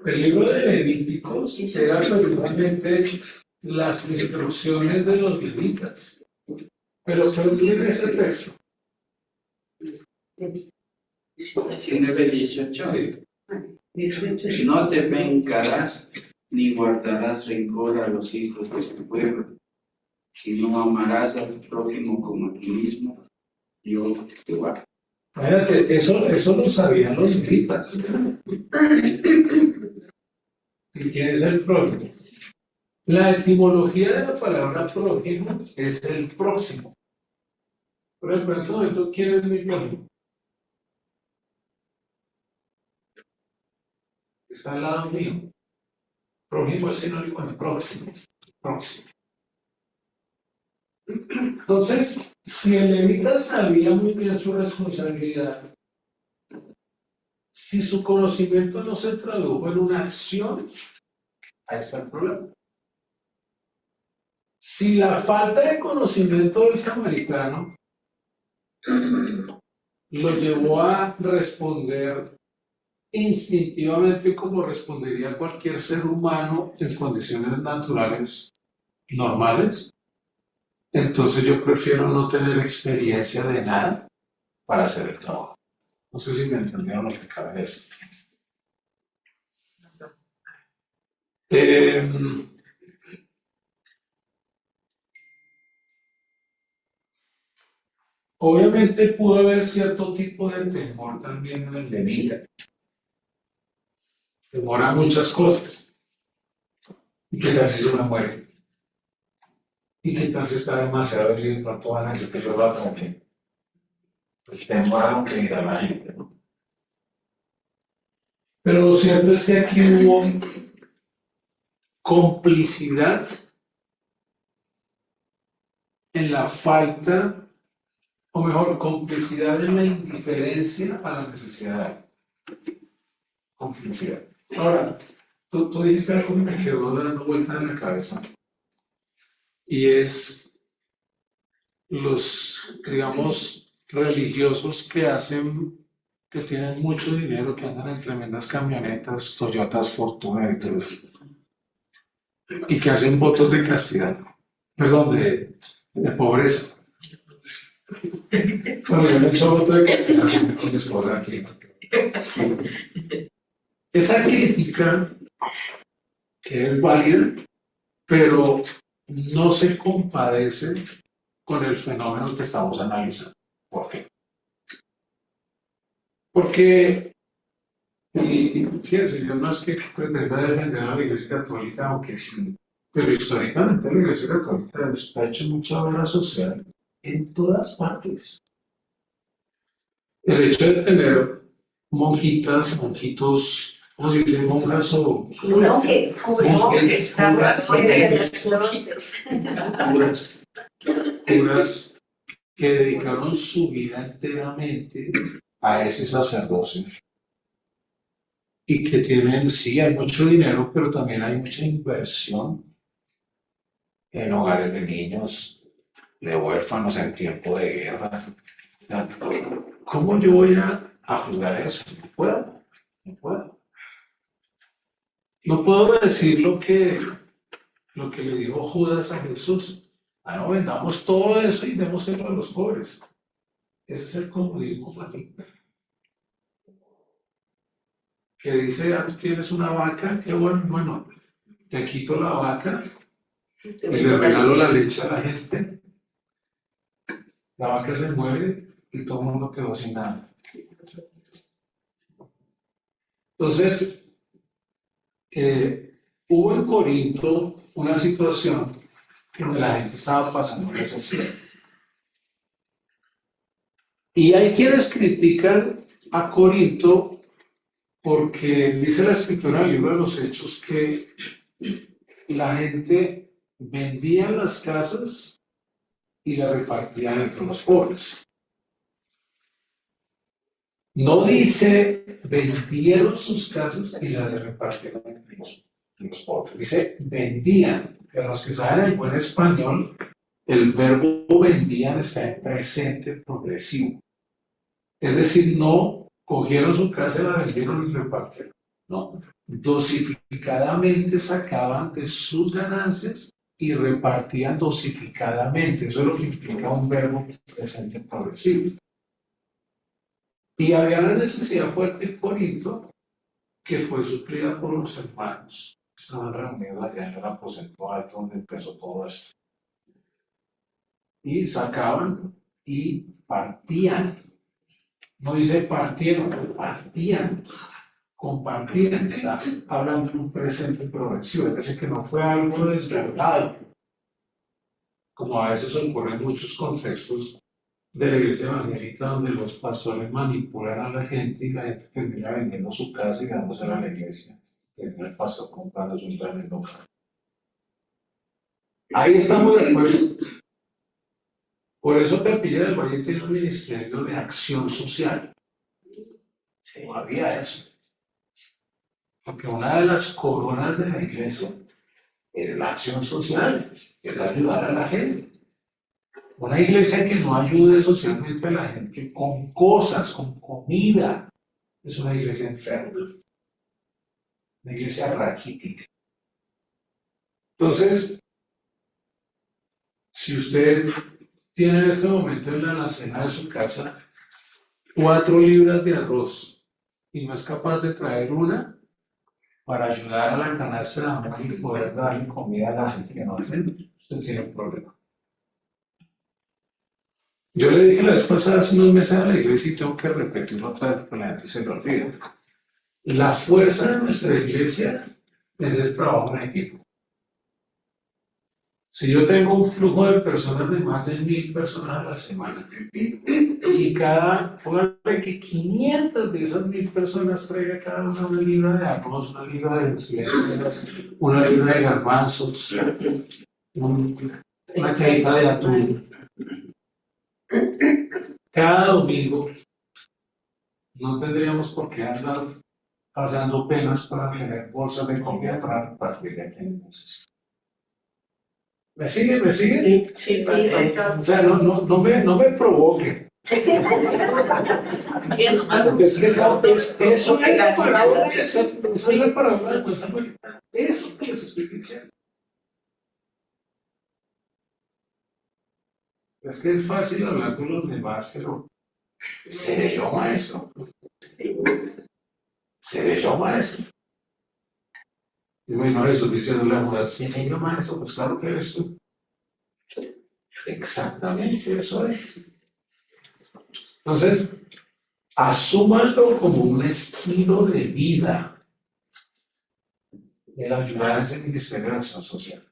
El libro de Levíticos era precisamente las instrucciones de los levitas. Pero tiene ese texto. 19:18. Sí. 18. No te vengarás ni guardarás rencor a los hijos de tu pueblo, sino amarás a tu prójimo como a ti mismo. Yo, Jehová. Fíjate, eso lo sabían los levitas. ¿Y quién es el prójimo? La etimología de la palabra prójimo es el próximo. Por ejemplo, en este momento, ¿quién es mi prójimo? Está al lado mío. Prójimo es sinónimo de próximo. Próximo. Entonces, si el levita sabía muy bien su responsabilidad, si su conocimiento no se tradujo en una acción, ahí está el problema. Si la falta de conocimiento del samaritano lo llevó a responder instintivamente como respondería cualquier ser humano en condiciones naturales normales, entonces yo prefiero no tener experiencia de nada para hacer el trabajo. No sé si me entendieron lo que cabe esto. Obviamente pudo haber cierto tipo de temor también en el levita. Temor a muchas cosas. ¿Y qué tal si se me muere? ¿Y qué tal si está demasiado herido y pronto van a decir que yo lo atraqué? Pues temor a lo que dirá la gente, ¿no? Pero lo cierto es que aquí hubo complicidad en la falta, o mejor, complicidad en la indiferencia a la necesidad. Complicidad. Ahora, tú dijiste algo que me quedó dando vuelta en la cabeza. Y es los, digamos, religiosos que tienen mucho dinero, que andan en tremendas camionetas, Toyotas, Fortuna y todo eso, y que hacen votos de castidad, perdón, de pobreza. Bueno, yo me he hecho voto de castidad con mi esposa aquí. Esa crítica, que es válida, pero no se compadece con el fenómeno que estamos analizando. ¿Por qué? Porque, y fíjense, yo no es que pretenda defender a la Iglesia Católica, aunque sí, pero históricamente la Iglesia Católica ha hecho mucha obra social en todas partes. El hecho de tener monjitas, monjitos, ¿cómo se dice? Monjas o Monjes, curas que dedicaron su vida enteramente a ese sacerdocio y que tienen, sí, hay mucho dinero, pero también hay mucha inversión en hogares de niños, de huérfanos en tiempo de guerra. ¿Cómo yo voy a juzgar eso? No puedo, no puedo. No puedo decir lo que le dijo Judas a Jesús. Ah, no, vendamos todo eso y démoselo a los pobres. Ese es el comunismo maligno. Que dice, ah, tú tienes una vaca, qué bueno, te quito la vaca y le regalo la leche a la gente. La vaca se muere y todo el mundo quedó sin nada. Entonces, hubo en Corinto una situación donde la gente estaba pasando necesidad. Y hay quienes critican a Corinto porque dice la escritura del libro de los Hechos que la gente vendía las casas y las repartía entre los pobres. No dice vendieron sus casas y las repartieron entre los pobres. Dice vendían. Pero los que saben el buen español, el verbo vendían está en presente progresivo. Es decir, no cogieron su casa y la vendieron y repartieron. No, dosificadamente sacaban de sus ganancias y repartían dosificadamente. Eso es lo que implica un verbo presente progresivo. Y había una necesidad fuerte en Corinto que fue suplida por los hermanos. Estaban reunidos allá en el aposento alto donde empezó todo esto. Y sacaban y partían. No dice partieron, partían, compartían. Está hablando de un presente progresivo. Es decir, que no fue algo desbordado, como a veces ocurre en muchos contextos de la iglesia evangélica donde los pastores manipulan a la gente y la gente termina vendiendo su casa y dándosela a la iglesia. Termina el pastor comprando un tremendo carro. Ahí estamos de acuerdo. Por eso Capilla del Valle tiene un ministerio de acción social. No había eso. Porque una de las coronas de la iglesia es la acción social, es ayudar a la gente. Una iglesia que no ayude socialmente a la gente con cosas, con comida, es una iglesia enferma, una iglesia raquítica. Entonces, si usted tiene en este momento en la alacena de su casa 4 libras de arroz y no es capaz de traer una para ayudar a la canasta de amor y poder darle comida a la gente que no tiene, usted tiene un problema. Yo le dije la vez pasada hace unos meses a la iglesia y tengo que repetirlo otra vez porque la gente se lo olvida. La fuerza de nuestra iglesia es el trabajo en equipo. Si yo tengo un flujo de personas de más de 1000 personas a la semana y póngale que 500 de esas 1000 personas traiga cada una libra de arroz, una libra de lentejas, una libra de garbanzos, una cajita de atún. Cada domingo no tendríamos por qué andar pasando penas para tener bolsas de comida para repartir a quienes necesitan. ¿Me sigue? ¿Me sigue? Sí, O sea, no me provoque. Es que eso es la parábola de Buena Samaritana. Eso que les estoy diciendo. Es que es fácil hablar con los demás, pero ¿seré yo maestro? ¿Seré yo maestro? Y bueno, eso diciendo la mujer, ¿seré yo maestro? Pues claro que eres tú. Exactamente, eso es. Entonces, asúmanlo como un estilo de vida, el ayudar en ese ministerio de acción social.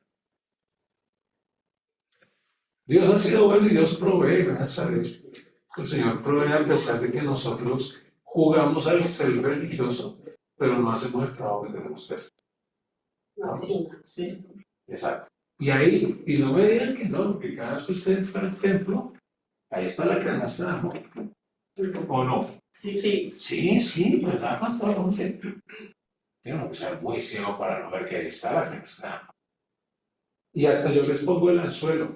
Dios ha sido bueno y Dios provee, gracias a Dios. El Señor provee a pesar de que nosotros jugamos al ser religioso, pero no hacemos el trabajo que tenemos que hacer. Sí. Exacto. Y ahí, y no me digan que no, porque cada vez que usted entra al templo, ahí está la canasta de amor. ¿O no? Sí. Sí, ¿verdad, pastor? Tengo que ser muy ciego para no ver que ahí está la canasta de amor. Y hasta yo les pongo el anzuelo.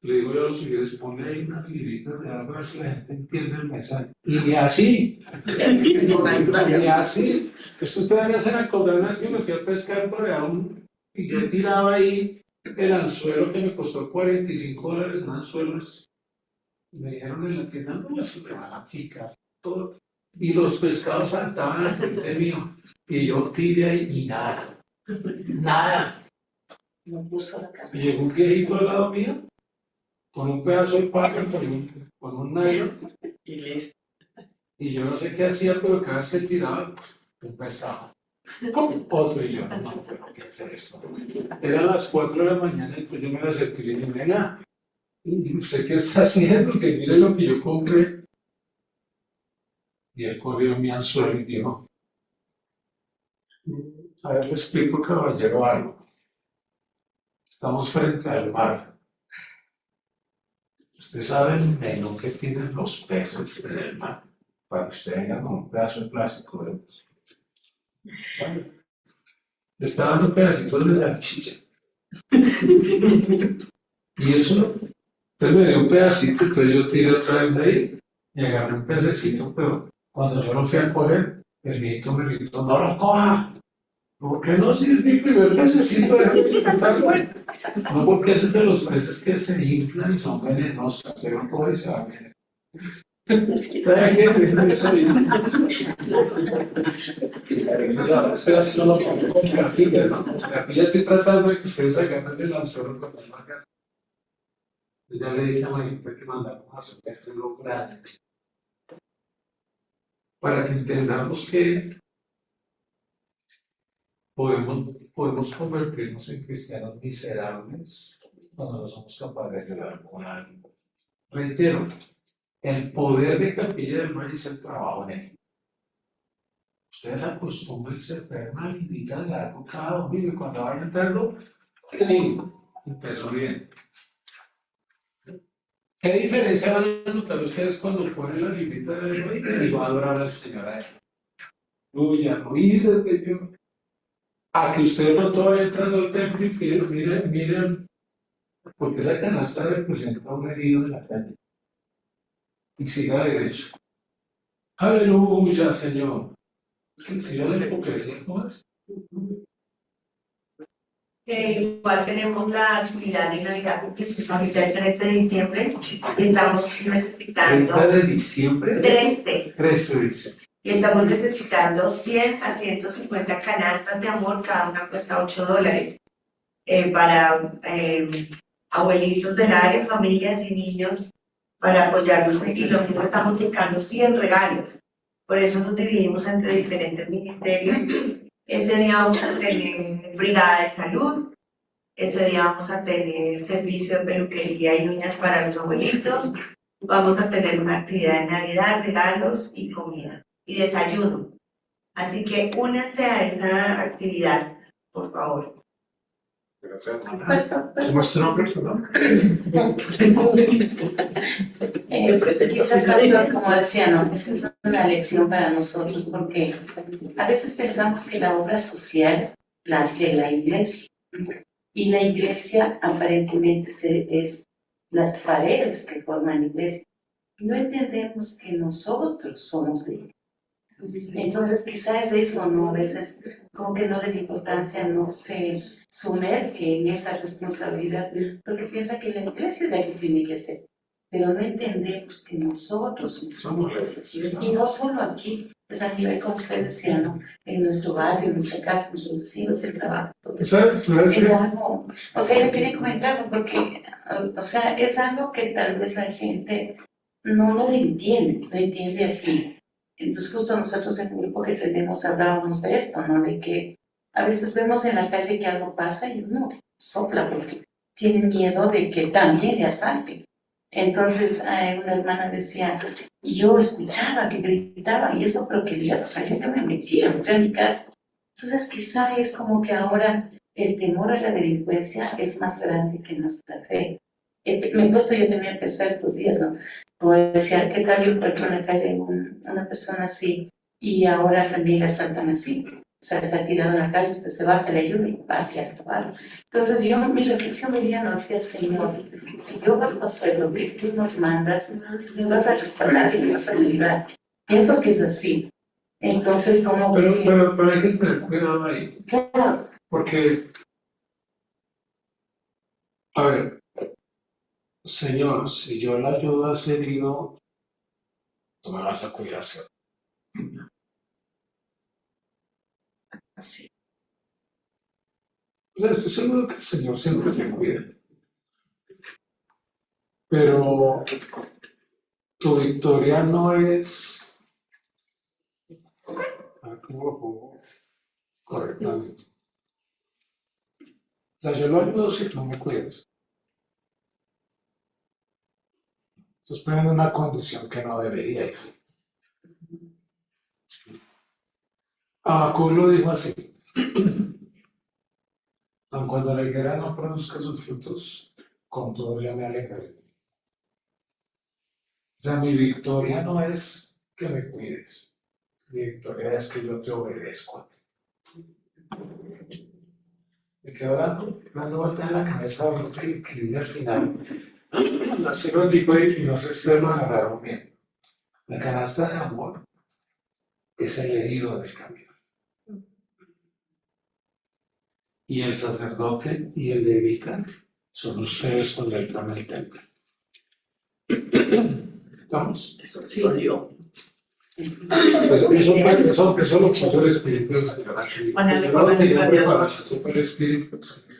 Le digo yo a los seguidores, ponle ahí unas libritas de algo, a ver si la gente entiende el mensaje. Y así. Y así. Ustedes me hacen acordar una vez que me fui a pescar por allá y yo tiraba ahí el anzuelo que me costó $45, un anzuelo. Me dijeron en la tienda, no, eso me van a picar todo. Y los pescados saltaban al frente mío. Y yo tiré ahí y nada. Nada. No puso la cámara. Y llegó un viejito al lado mío con un pedazo de pata, con un nylon, Y listo. y yo no sé qué hacía, pero cada vez que tiraba, un pescado. Otro, y yo, no, pero ¿qué es esto? Eran las 4 de la mañana, entonces yo me la acerqué y le dije, venga, ¿y usted qué está haciendo? Que mire lo que yo compré. Y él cogió mi anzuelo y dijo, a ver, le explico, caballero, algo. Estamos frente al mar. Usted sabe el menú que tienen los peces en el mar, para que usted venga con un pedazo de plástico. Bueno, le está dando pedacitos de salchicha. Y eso, entonces me dio un pedacito, entonces yo tiré otra vez de ahí y agarré un pececito, pero cuando yo lo fui a coger, Permito, no lo coja. ¿Por qué no? Si es mi primer necesito disfrutar. No porque es de los peces que se inflan y son venenosos. Usted lo coge y se va a venir. ¿Sabe qué? Eso estoy haciendo lo con capilla, ¿no? Capilla estoy tratando de que ustedes agarren el anzuelo con las marcas. Ya le dije a Marita que mandamos a hacerlo grande. Para que entendamos que podemos convertirnos en cristianos miserables cuando no somos capaces de ayudar con algo. Reitero, el poder de Capilla del Valle es el trabajo en él. Ustedes acostúmbrense a traer una lindita de algo cada domingo y cuando vayan entrando, empezó bien. ¿Qué diferencia van a notar ustedes cuando ponen la lindita del Valle y va a adorar al Señor a él? Aleluya, Luis, que yo. A que usted no todavía entrando al templo y pide, miren, porque esa canasta representa a un herido de la calle. Y siga derecho. Aleluya, Señor. Si yo les hipocresía, ¿cómo es? Igual tenemos la actividad de Navidad, que es ahorita el 13 de diciembre, y estamos necesitando. ¿30 de diciembre? 13. 13 dice. Y estamos necesitando 100 a 150 canastas de amor, cada una cuesta $8, para abuelitos del área, familias y niños, para apoyarlos. Y lo mismo estamos buscando 100 regalos. Por eso nos dividimos entre diferentes ministerios. Ese día vamos a tener brigada de salud, ese día vamos a tener servicio de peluquería y uñas para los abuelitos, vamos a tener una actividad de Navidad, regalos y comida y desayuno. Así que únanse a esa actividad, por favor. ¿Cómo es tu nombre, perdón? Quizás, como decía, ¿no? Esta es una lección para nosotros porque a veces pensamos que la obra social la hace la iglesia y la iglesia aparentemente es las paredes que forman la iglesia. No entendemos que nosotros somos la iglesia. Entonces quizás es eso, ¿no? A veces como que no le da importancia, no se sumerge en esa responsabilidad, porque piensa que la iglesia es la que tiene que ser. Pero no entendemos que nosotros somos la iglesia. Y no solo aquí, es a nivel, como usted decía, ¿no? En nuestro barrio, en nuestra casa, nuestros vecinos, el trabajo. Es algo, o sea, yo quería comentarlo porque, o sea, es algo que tal vez la gente no lo entiende así. Entonces justo nosotros en el grupo que tenemos hablábamos de esto, ¿no? De que a veces vemos en la calle que algo pasa y uno sopla porque tiene miedo de que también le asalten. Entonces una hermana decía, yo escuchaba que gritaban y eso, pero quería, o sea, yo me metía, entré en mi casa. Entonces quizá es como que ahora el temor a la delincuencia es más grande que nuestra fe. Me he puesto yo también a pensar estos días, ¿no? Como decía, ¿qué tal yo encuentro en la calle una persona así y ahora también la asaltan así? O sea, está tirado en la calle, usted se baja, le ayuda y va a actuar. Entonces yo, mi reflexión me no decía, Señor, si yo voy a hacer lo que tú nos mandas, me vas a respaldar y me vas a ayudar. Pienso que es así. Entonces, como pero hay que tener cuidado ahí. Claro. Porque, a ver, Señor, si yo la ayudo a ser herido, tú me vas a cuidar, ¿cierto? Así. O sea, estoy seguro que el Señor siempre te cuida. Pero tu victoria no es. A ver, ¿cómo lo pongo correctamente? O sea, yo lo ayudo si tú me cuidas. Estás poniendo una condición que no debería ir. Habacuc lo dijo así. Aun cuando la higuera no produzca sus frutos, con todo ya me alegraré. O sea, mi victoria no es que me cuides. Mi victoria es que yo te obedezco a ti. Me quedo dando vueltas en la cabeza a lo que escribí al final. Así lo digo y no sé si ustedes lo agarraron bien. La canasta de amor es elegido del camino. Y el sacerdote y el levita son ustedes cuando entran al templo. ¿Estamos? Eso soy yo. Pues eso lo puso el Espíritu del Señor aquí. Bueno, Yo no tenía preparado, eso fue el Espíritu del Señor.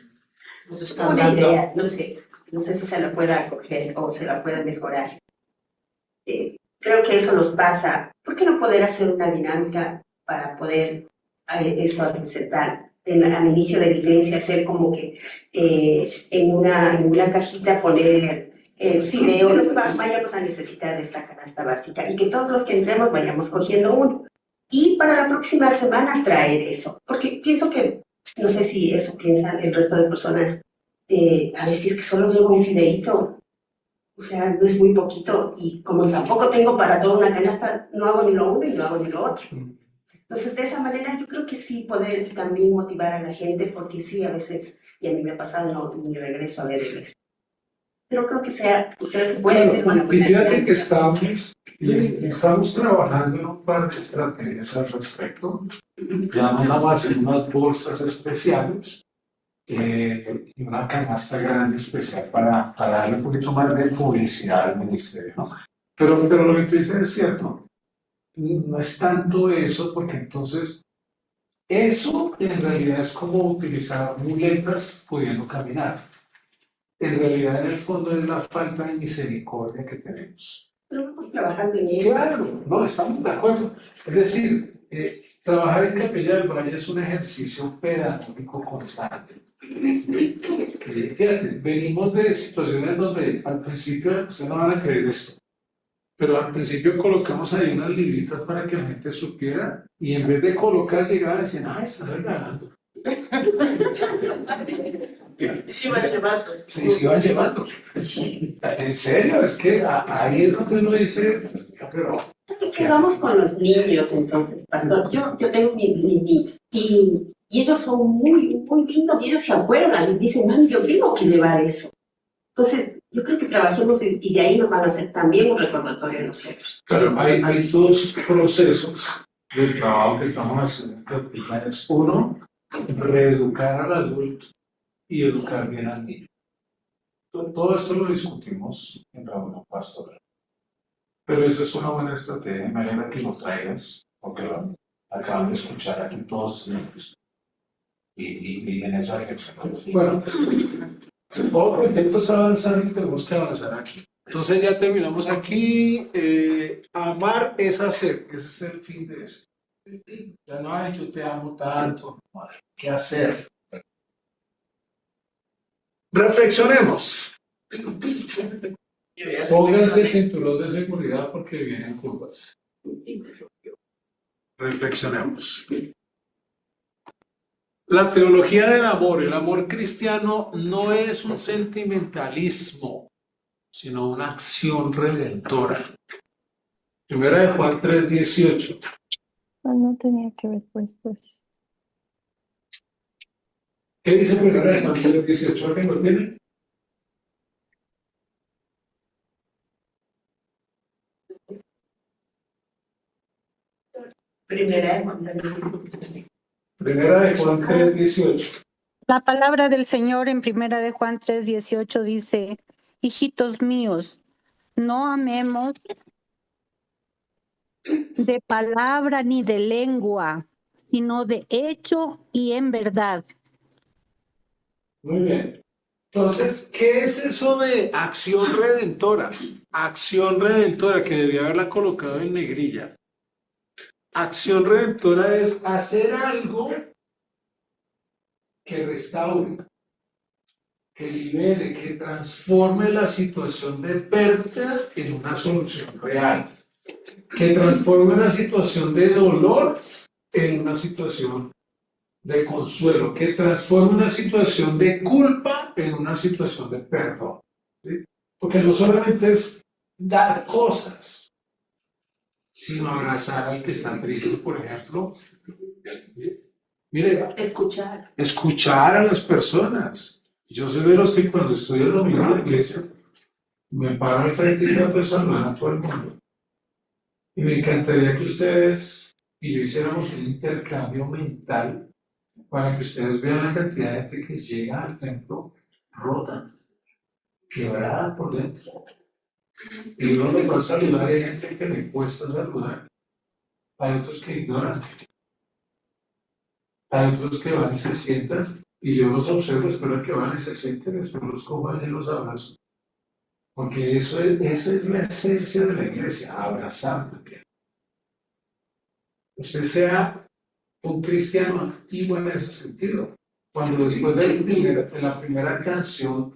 Nos están Una dando. idea, no sé si se la pueda acoger o se la pueda mejorar. Creo que eso nos pasa. ¿Por qué no poder hacer una dinámica para poder esto presentar al inicio de la iglesia, hacer como que en una cajita poner fideo, lo que vayamos a necesitar de esta canasta básica y que todos los que entremos vayamos cogiendo uno? Y para la próxima semana traer eso, porque pienso que, no sé si eso piensan el resto de personas, a ver si es que solo llevo un fideíto, o sea, no es muy poquito, y como tampoco tengo para toda una canasta, no hago ni lo uno y no hago ni lo otro. Entonces, de esa manera yo creo que sí poder también motivar a la gente, porque sí, a veces, y a mí me ha pasado, no, ni regreso a ver el ex. Pero creo que puede ser una Y buena fíjate idea. que estamos trabajando en un par de estrategias al respecto. Ya no nada más en unas bolsas especiales y una canasta grande especial para darle un poquito más de publicidad al ministerio, ¿no? Pero lo que tú dices es cierto. No es tanto eso, porque entonces eso en realidad es como utilizar muletas pudiendo caminar. En realidad, en el fondo, es la falta de misericordia que tenemos. Pero vamos trabajando en ello. Claro, no, estamos de acuerdo. Es decir, trabajar en Capilla del Valle es un ejercicio pedagógico constante. Fíjate, venimos de situaciones donde al principio, ustedes no van a creer esto, pero al principio colocamos ahí unas libritas para que la gente supiera y en vez de colocar llegaban y decían, ah, están regalando. Y se iban llevando. Sí, se iban llevando. En serio, es que ahí es donde uno dice, pero... ¿Qué vamos con los niños entonces, pastor? Yo tengo mis niños y ellos son muy, muy lindos y ellos se acuerdan y dicen, mami, yo tengo que llevar eso. Entonces, yo creo que trabajemos y de ahí nos van a hacer también un recordatorio a nosotros. Claro, hay dos procesos del trabajo que estamos haciendo. Uno, reeducar al adulto y educar bien al niño. Todo esto lo discutimos en reunión pastoral. Pero esa es una buena estrategia, me alegra que lo traigas, porque lo acaban de escuchar aquí todos y en esa dirección. Bueno, todo proyecto es avanzar y tenemos que avanzar aquí. Entonces ya terminamos aquí. Amar es hacer, ese es el fin de esto. Ya no hay yo te amo tanto, no hay que hacer. Reflexionemos. Pónganse el cinturón de seguridad porque vienen curvas. Reflexionemos. La teología del amor, el amor cristiano, no es un sentimentalismo, sino una acción redentora. Primera de Juan 3:18. No tenía que ver puesto eso. ¿Qué dice Primera de Juan 3:18? ¿Alguien lo tiene? Primera de Juan. Primera de Juan 3:18. La palabra del Señor en Primera de Juan 3:18 dice, hijitos míos, no amemos de palabra ni de lengua, sino de hecho y en verdad. Muy bien. Entonces, ¿qué es eso de acción redentora? Acción redentora, que debía haberla colocado en negrilla. Acción redentora es hacer algo que restaure, que libere, que transforme la situación de pérdida en una solución real, que transforme una situación de dolor en una situación de consuelo, que transforme una situación de culpa en una situación de perdón. ¿Sí? Porque no solamente es dar cosas, sino abrazar al que está triste, por ejemplo. ¿Sí? Mire, escuchar a las personas. Yo soy de los que cuando estoy en la iglesia, me paro al frente y trato de saludar a todo el mundo. Y me encantaría que ustedes y yo hiciéramos un intercambio mental para que ustedes vean la cantidad de gente que llega al templo rota, quebrada por dentro. Y uno me va a saludar y hay gente que le cuesta saludar. Hay otros que ignoran. Hay otros que van y se sientan y yo los observo, espero que van y se sienten, después los cojan y los abrazo. Porque esa es la esencia de la iglesia, abrazar. Usted sea un cristiano activo en ese sentido. Cuando después de la primera canción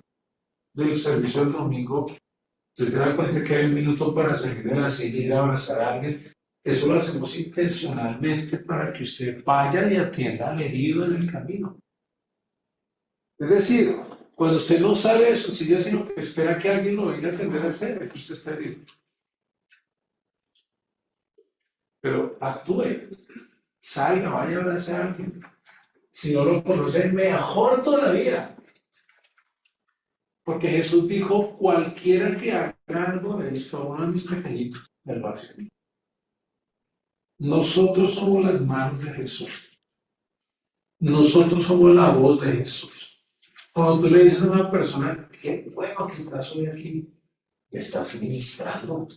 del servicio del domingo, se da cuenta que hay un minuto para salir de la silla y ir a abrazar a alguien, eso lo hacemos intencionalmente para que usted vaya y atienda al herido en el camino. Es decir, cuando usted no sale de su silla, sino que espera que alguien lo venga a atender a usted, es que usted está herido. Pero actúe, salga, vaya a abrazar a alguien. Si no lo conoce, mejor todavía. Porque Jesús dijo, cualquiera que haga algo de esto a uno de mis pequeñitos, él va a hacer. Nosotros somos las manos de Jesús. Nosotros somos la voz de Jesús. Cuando tú le dices a una persona, qué bueno que estás hoy aquí, le estás ministrando.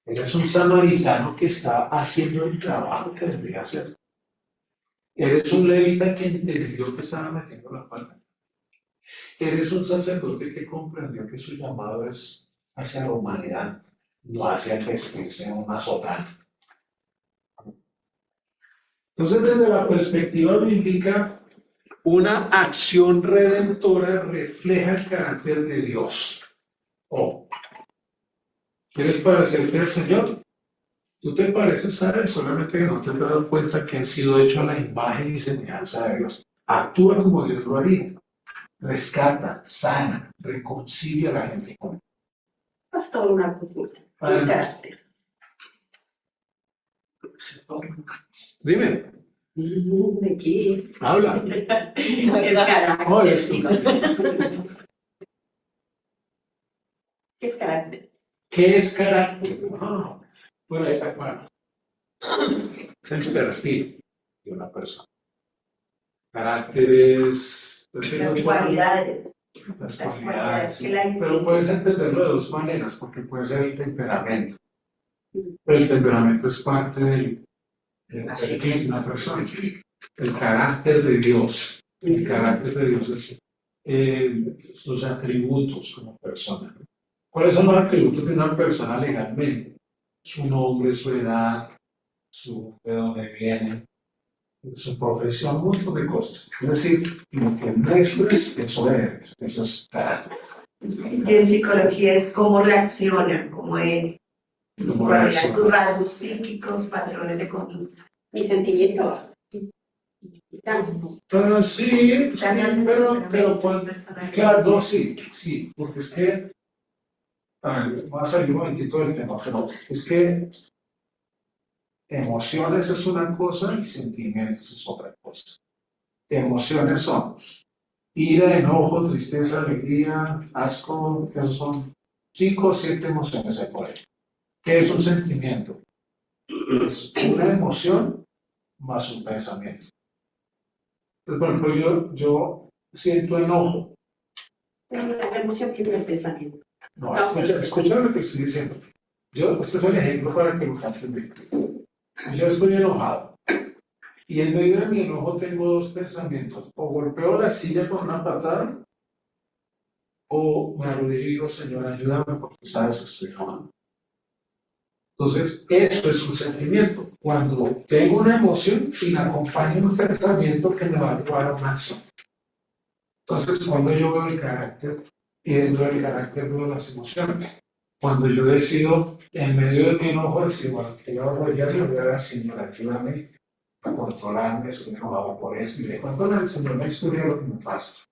Eres un samaritano que está haciendo el trabajo que debería hacer. Eres un levita que entendió que estaba metiendo la pata. Eres un sacerdote que comprendió que su llamado es hacia la humanidad, no hacia el vestirse en una sotana. Entonces, desde la perspectiva bíblica, una acción redentora refleja el carácter de Dios. Oh, ¿quieres parecerte al Señor? Tú te pareces a Él, solamente que no te has dado cuenta que has sido hecho a la imagen y semejanza de Dios. Actúa como Dios lo haría. Rescata, sana, reconcilia a la gente con Él. Pastor, una consulta. ¿Qué es carácter? Dime. ¿De qué? Habla. ¿Qué es carácter? Oh, eso. ¿Qué es carácter? ¿Qué es carácter? Bueno, es el perfil de una persona. Carácter es... Las cualidades. Las Las cualidades, cualidades sí. que la Pero puedes entenderlo de dos maneras, porque puede ser el temperamento. Pero el temperamento es parte del perfil de una persona. El carácter de Dios. El carácter de Dios es sus atributos como persona. ¿Cuáles son los atributos de una persona legalmente? Su nombre, su edad, de dónde viene, su profesión, un montón de cosas. Es decir, lo que muestres, eso eres, eso es carácter. Y en psicología es cómo reacciona, cómo es, sus cualidades, sus rasgos psíquicos, patrones de conducta. Mi sentimiento. Sí, pero cuando, claro, no, sí, porque es que, a ver, voy a salir un momentito del tema, pero es que emociones es una cosa y sentimientos es otra cosa. Emociones son ira, enojo, tristeza, alegría, asco, esos son 5 o 7 emociones hay por ahí. ¿Qué es un sentimiento? Es una emoción más un pensamiento. Entonces, por ejemplo, yo siento enojo. La emoción tiene el pensamiento. No, escucha lo que estoy diciendo. Este es el ejemplo para que lo capten bien. Yo estoy enojado. Y en medio de mi enojo tengo dos pensamientos. O golpeo la silla con una patada, o me arrodillo y digo, Señor, ayúdame porque sabes que estoy enojado. Entonces, eso es un sentimiento. Cuando tengo una emoción y la acompaño un pensamiento que me va a llevar a una acción. Entonces, cuando yo veo el carácter, y dentro del carácter veo las emociones. Cuando yo decido, en medio de mi enojo, decir, bueno, que yo voy a ayudar al Señor, ayúdame a controlarme, estoy enojado por eso, y le cuento al Señor la historia de lo que me pasa.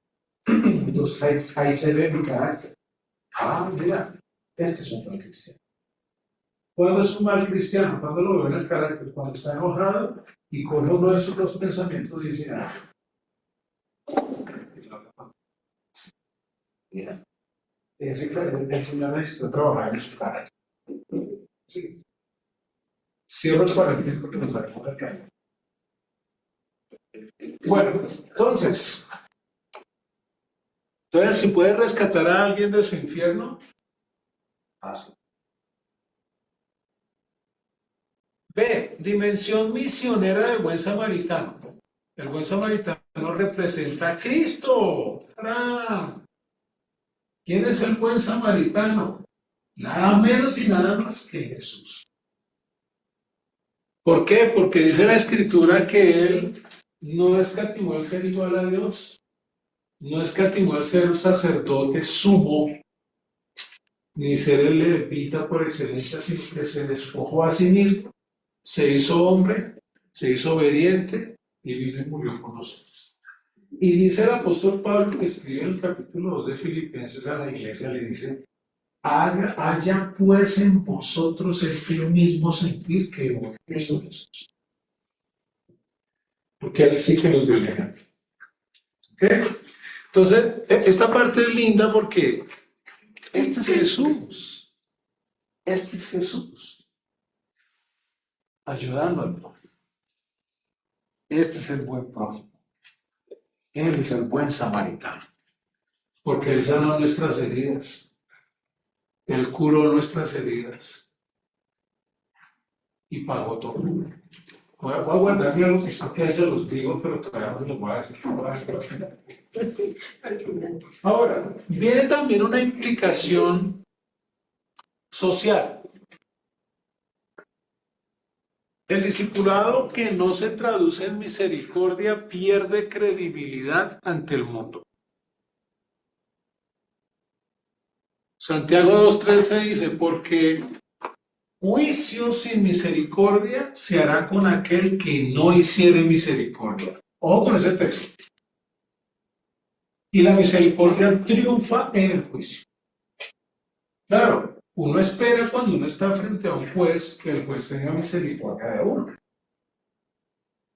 Entonces, ahí se ve mi carácter. Mira, este es un buen cristiano. ¿Cuándo es un mal cristiano? Cuando lo veo en el carácter, cuando está enojado y con uno de esos dos pensamientos dice, mira, el Señor necesita trabajar en su carácter. Sí. Cierro el paréntesis porque nos salimos del caño. Bueno, entonces, si puedes rescatar a alguien de su infierno, hazlo. B, dimensión misionera del buen samaritano. El buen samaritano representa a Cristo. ¡Tarán! ¿Quién es el buen samaritano? Nada menos y nada más que Jesús. ¿Por qué? Porque dice la Escritura que Él no escatimó el ser igual a Dios, no escatimó el ser un sacerdote sumo, ni ser el levita por excelencia, sino que se despojó a sí mismo, se hizo hombre, se hizo obediente y vino y murió por nosotros. Y dice el apóstol Pablo, que escribe en el capítulo 2 de Filipenses a la iglesia, le dice: haya pues en vosotros este mismo sentir que hubo en Cristo Jesús. Porque Él sí que nos dio el ejemplo. ¿Okay? Entonces, esta parte es linda porque este es Jesús. Este es Jesús. Ayudándolo. Este es el buen prójimo. Él es el buen samaritano. Porque Él sanó nuestras heridas. Él curó nuestras heridas. Y pagó todo. Voy a guardarme algo que esto que se los digo, pero todavía no se los voy a decir. Ahora, viene también una implicación social. El discipulado que no se traduce en misericordia pierde credibilidad ante el mundo. Santiago 2:13 dice: porque juicio sin misericordia se hará con aquel que no hiciere misericordia. Ojo con ese texto. Y la misericordia triunfa en el juicio. Claro, uno espera cuando uno está frente a un juez que el juez tenga misericordia de uno.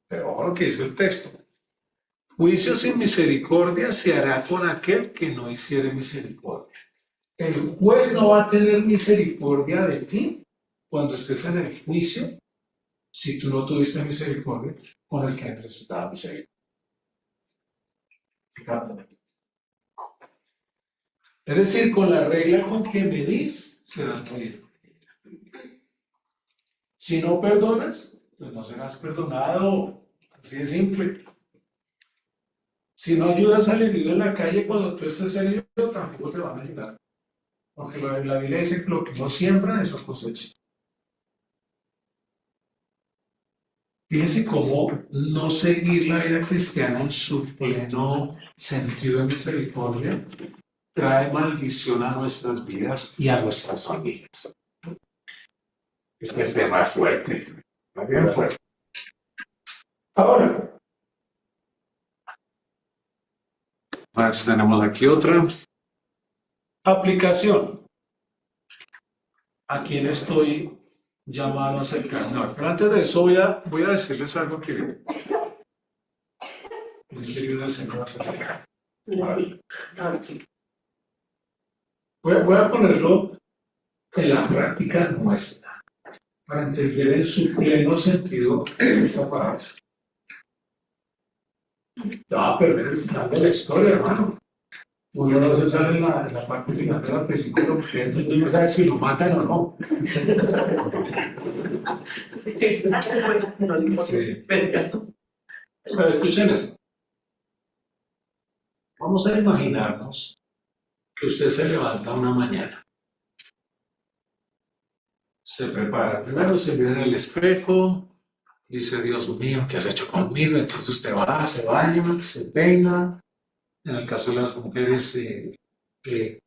Pero ojo lo que dice el texto. Juicio sin misericordia se hará con aquel que no hiciere misericordia. El juez no va a tener misericordia de ti cuando estés en el juicio si tú no tuviste misericordia con el que necesitaba misericordia. Es decir, con la regla con que medís, serás medido. Si no perdonas, pues no serás perdonado. Así de simple. Si no ayudas al herido en la calle cuando tú estés herido, tampoco te van a ayudar. Porque la Biblia dice que lo que uno siembra, eso cosecha. Fíjense cómo no seguir la vida cristiana en su pleno sentido de misericordia trae maldición a nuestras vidas y a nuestras familias. Es que el tema es fuerte, es bien fuerte. Ahora, a ver si tenemos aquí otra aplicación. ¿A quién estoy llamado a acercar? No, pero antes de eso voy a decirles algo que el Señor va a acercar. Voy a ponerlo en la práctica nuestra, para entender en su pleno sentido esta palabra. Te va a perder el final de la historia, hermano. Uno no se sale en la parte final de la película porque no sabe si lo matan o no. Sí. Pero escuchen esto. Vamos a imaginarnos que usted se levanta una mañana. Se prepara. Primero se mira en el espejo. Dice: Dios mío, ¿qué has hecho conmigo? Entonces usted va, se baña, se peina. En el caso de las mujeres, se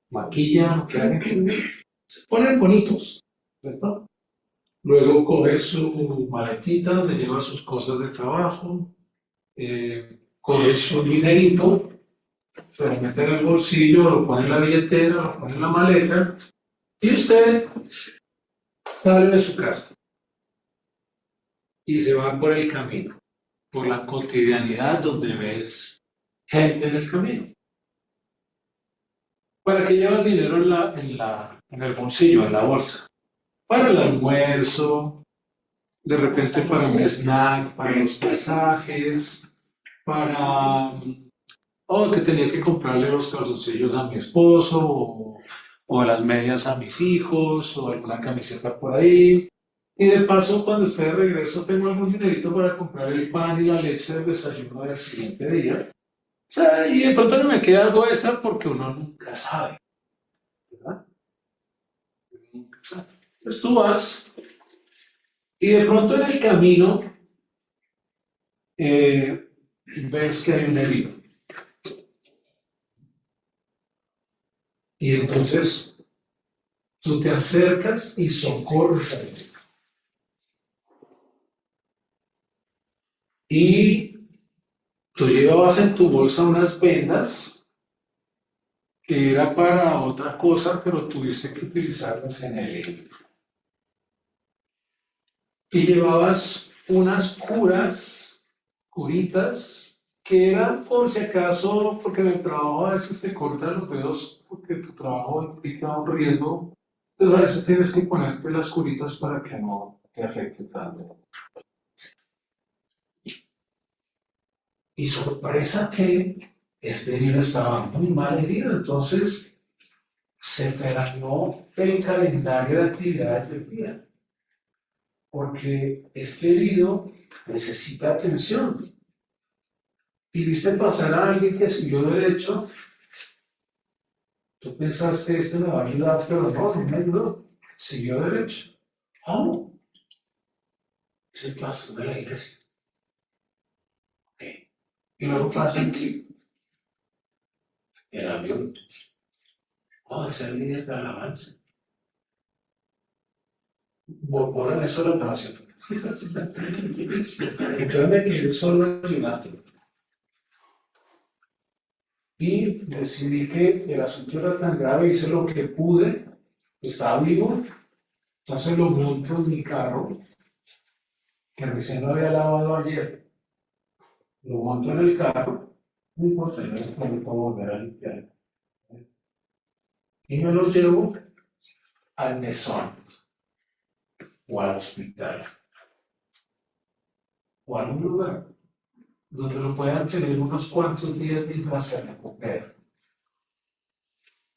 maquillan, se ponen bonitos, ¿cierto? Luego coge su maletita donde lleva sus cosas de trabajo, coge su dinerito, se lo mete en el bolsillo, lo pone en la billetera, lo pone en la maleta, y usted sale de su casa y se va por el camino, por la cotidianidad donde ves gente en el camino. ¿Para qué llevas dinero en el bolsillo, en la bolsa? Para el almuerzo, de repente para un snack, para los pasajes, para que tenía que comprarle los calzoncillos a mi esposo, o las medias a mis hijos, o alguna camiseta por ahí. Y de paso, cuando esté de regreso, tengo algún dinerito para comprar el pan y la leche del desayuno del siguiente día. O sea, y de pronto no me queda algo extra porque uno nunca sabe, ¿verdad? Uno nunca sabe. Entonces tú vas y de pronto en el camino ves que hay un herido. Y entonces tú te acercas y socorres a él. Y tú llevabas en tu bolsa unas vendas que era para otra cosa, pero tuviste que utilizarlas en él. Y llevabas unas curitas, que eran por si acaso, porque en el trabajo a veces te cortan los dedos, porque tu trabajo implica un riesgo. Entonces a veces tienes que ponerte las curitas para que no te afecte tanto. Y sorpresa que este herido estaba muy mal herido, entonces se planeó el calendario de actividades del día, porque este herido necesita atención. Y viste pasar a alguien que siguió derecho, tú pensaste, este me va a ayudar, pero no me ayudó, siguió derecho. ¿Cómo? Es el pastor de la iglesia. Okay. Y luego pasa aquí el avión. Es el líder de alabanza. Borran eso de la grabación. Créanme que yo solo ayudante. Y decidí que el asunto era tan grave, hice lo que pude, estaba vivo, entonces lo monto en mi carro, que recién lo había lavado ayer, lo monto en el carro, no importa, no puedo volver a limpiar. Y me lo llevo al mesón, o al hospital, o a algún lugar donde lo puedan tener unos cuantos días mientras se recupera.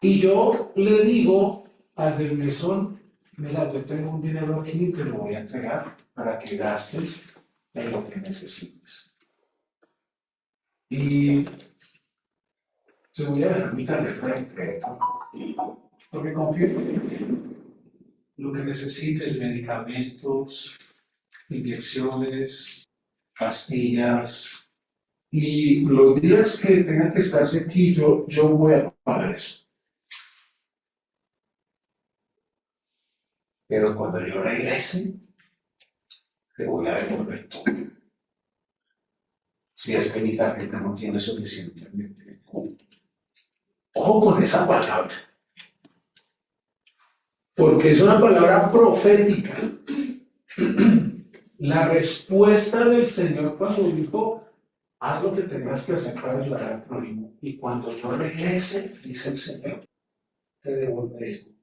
Y yo le digo al del mesón, mira, yo tengo un dinero aquí y te lo voy a entregar para que gastes en lo que necesites. Y te voy a dejar mi tarjeta de crédito, porque confío en que lo que necesites, medicamentos, inyecciones, pastillas, y los días que tengan que estarse aquí, yo voy a pagar eso. Pero cuando yo regrese, te voy a devolver todo. Si es que mi tarjeta no tiene suficientemente. Ojo con esa palabra. Porque es una palabra profética. La respuesta del Señor cuando dijo, haz lo que tengas que hacer para ayudar al prójimo. Y cuando yo regrese, dice el Señor, te devolveré.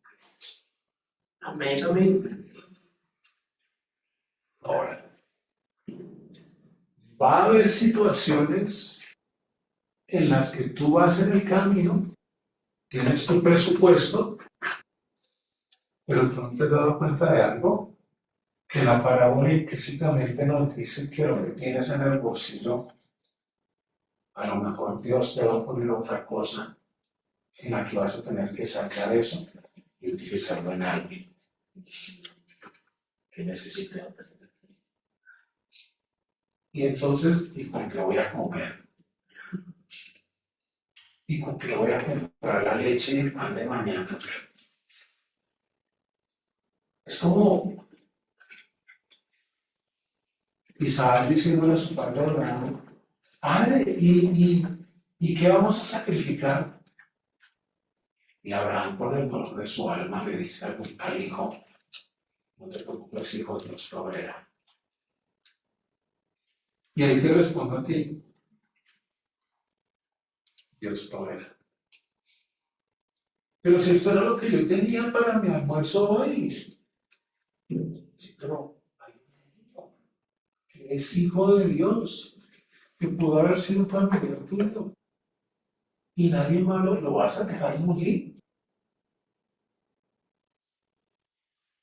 Amén, amén. Ahora, va a haber situaciones en las que tú vas en el camino, tienes tu presupuesto, pero tú no te has dado cuenta de algo, que la parábola implícitamente nos dice que lo que tienes en el bolsillo, a lo mejor Dios te va a poner otra cosa en la que vas a tener que sacar eso y utilizarlo en alguien que necesite. Y entonces, ¿y con qué voy a comer? ¿Y con qué voy a comprar la leche y el pan de mañana? Es como Isaac diciéndole a su padre Abraham, padre, ¿y qué vamos a sacrificar? Y Abraham, por el dolor de su alma, le dice al hijo, no te preocupes, hijo, Dios proveerá. Y ahí te respondo a ti, Dios proveerá. Pero si esto era lo que yo tenía para mi almuerzo hoy, sí, pero hay un es hijo de Dios, que pudo haber sido un familiar tuyo, y nadie más lo vas a dejar morir.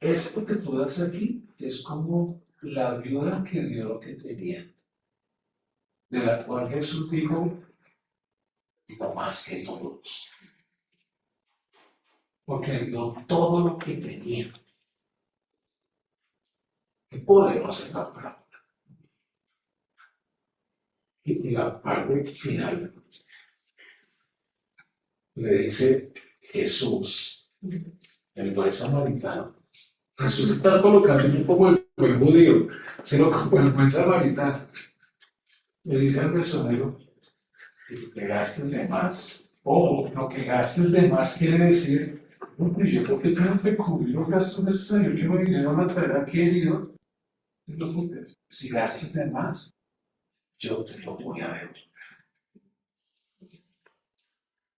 Esto que tú das aquí es como la viuda que dio lo que tenía, de la cual Jesús dijo, no más que todos, porque dio todo lo que tenía. Qué poderosa es la palabra. Y la parte final le dice Jesús, el buen samaritano. Jesús está colocando no como el buen judío, sino como el buen samaritano. Le dice al mesonero, que gastes de más. Ojo, lo que gastes de más quiere decir, hombre, yo creo que tengo que cubrir los gastos necesarios que mi dinero me traerá querido. No te preocupes, si gastas de más, yo te lo voy a ver.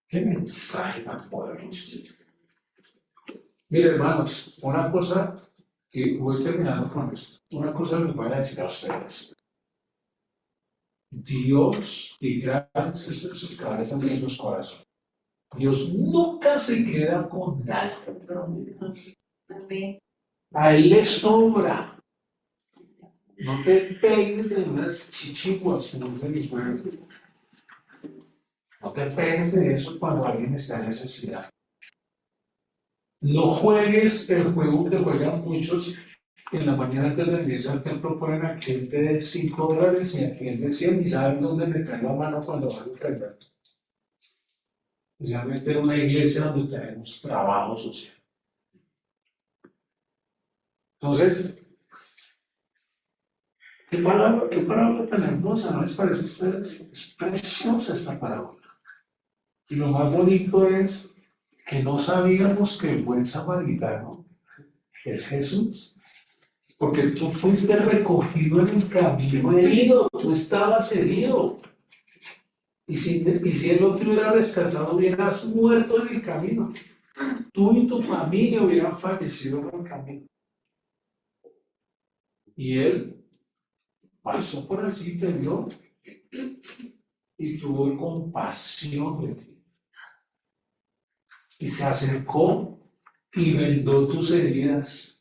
Qué mensaje tan poderoso. Mire, hermanos, una cosa que voy terminando con esto, una cosa les voy a decir a ustedes. Dios, y grandes esto en sus cabezas y en sus corazones, Dios nunca se queda con nada. A Él le sobra. No te pegues de unas chichiguas, como dicen mis pueblos. No te pegues de eso cuando alguien está en necesidad. No juegues el juego que juegan muchos. En la mañana antes de venirse al templo ponen aquel de $5 y aquel de 100 y saben dónde meter la mano cuando van a ofrendar. Realmente era una iglesia donde tenemos trabajo social. Entonces, ¿qué palabra tan hermosa? ¿No les parece a ustedes? Es preciosa esta palabra. Y lo más bonito es que no sabíamos que el buen samaritano es Jesús. Porque tú fuiste recogido en el camino herido, tú estabas herido. Y si Él no te hubiera rescatado, hubieras muerto en el camino. Tú y tu familia hubieran fallecido en el camino. Y Él pasó por allí, te vio y tuvo compasión de ti. Y se acercó y vendó tus heridas.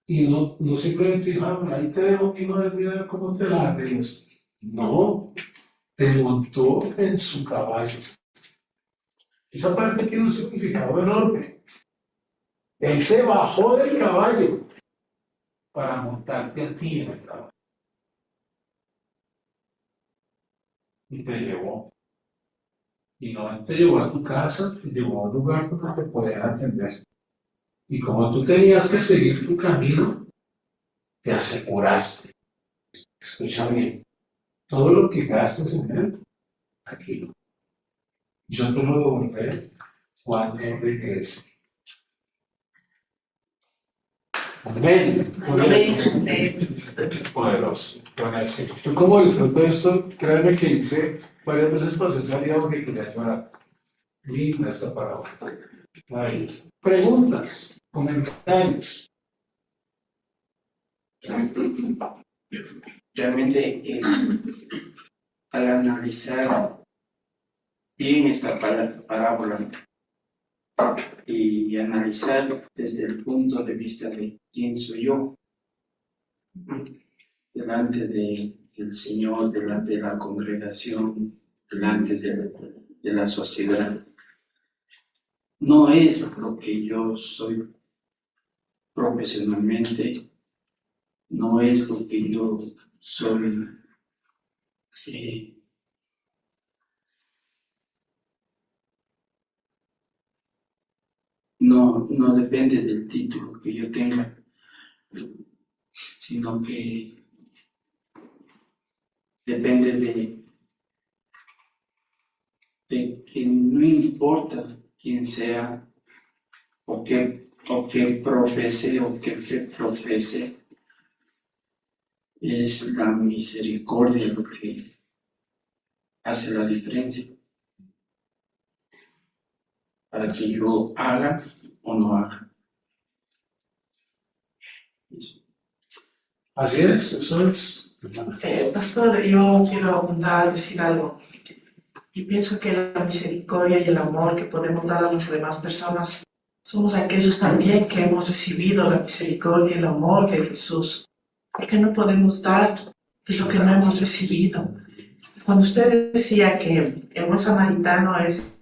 Y no simplemente dijo, ahí te dejo, hijo de vida, cómo te la arreglas. No, te montó en su caballo. Esa parte tiene un significado enorme. Él se bajó del caballo para montarte a ti en el caballo. Y te llevó. Y no te llevó a tu casa, te llevó a un lugar donde te podían atender. Y como tú tenías que seguir tu camino, te aseguraste. Escucha bien, todo lo que gastes en él, aquí, yo te lo devolveré cuando regrese. Amén. Poderoso. Yo como disfruto de esto, créanme que hice varias veces pasé salida porque quería llorar. Linda esta palabra. Maravillosa. Preguntas, comentarios. Realmente, al analizar bien esta parábola y analizar desde el punto de vista de quién soy yo, delante del Señor, delante de la congregación, delante de la sociedad, no es lo que yo soy profesionalmente, no es lo que yo soy no depende del título que yo tenga, sino que depende de que no importa quién sea o qué profese o qué fe profese, es la misericordia lo que hace la diferencia para que yo haga o no haga. Así es, eso es. Pastor, yo quiero abundar, decir algo. Y pienso que la misericordia y el amor que podemos dar a las demás personas somos aquellos también que hemos recibido la misericordia y el amor de Jesús. ¿Por qué no podemos dar de lo que no hemos recibido? Cuando usted decía que el buen samaritano es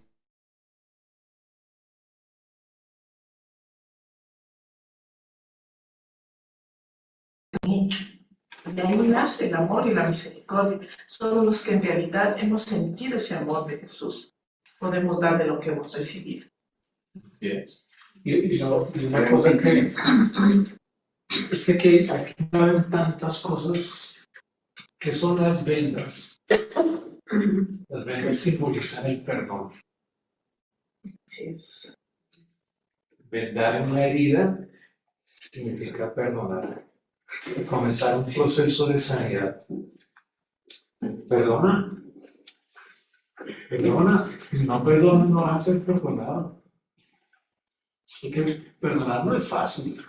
de ahí nace el amor y la misericordia. Solo los que en realidad hemos sentido ese amor de Jesús podemos dar de lo que hemos recibido. Así es. Y una cosa que es que aquí caben tantas cosas que son las vendas. Las vendas simbolizan el perdón. Así es. Vendar una herida significa perdonar. Comenzar un proceso de sanidad. Perdona. Perdona. Si no perdonas, no vas a ser perdonado. Porque perdonar no es fácil.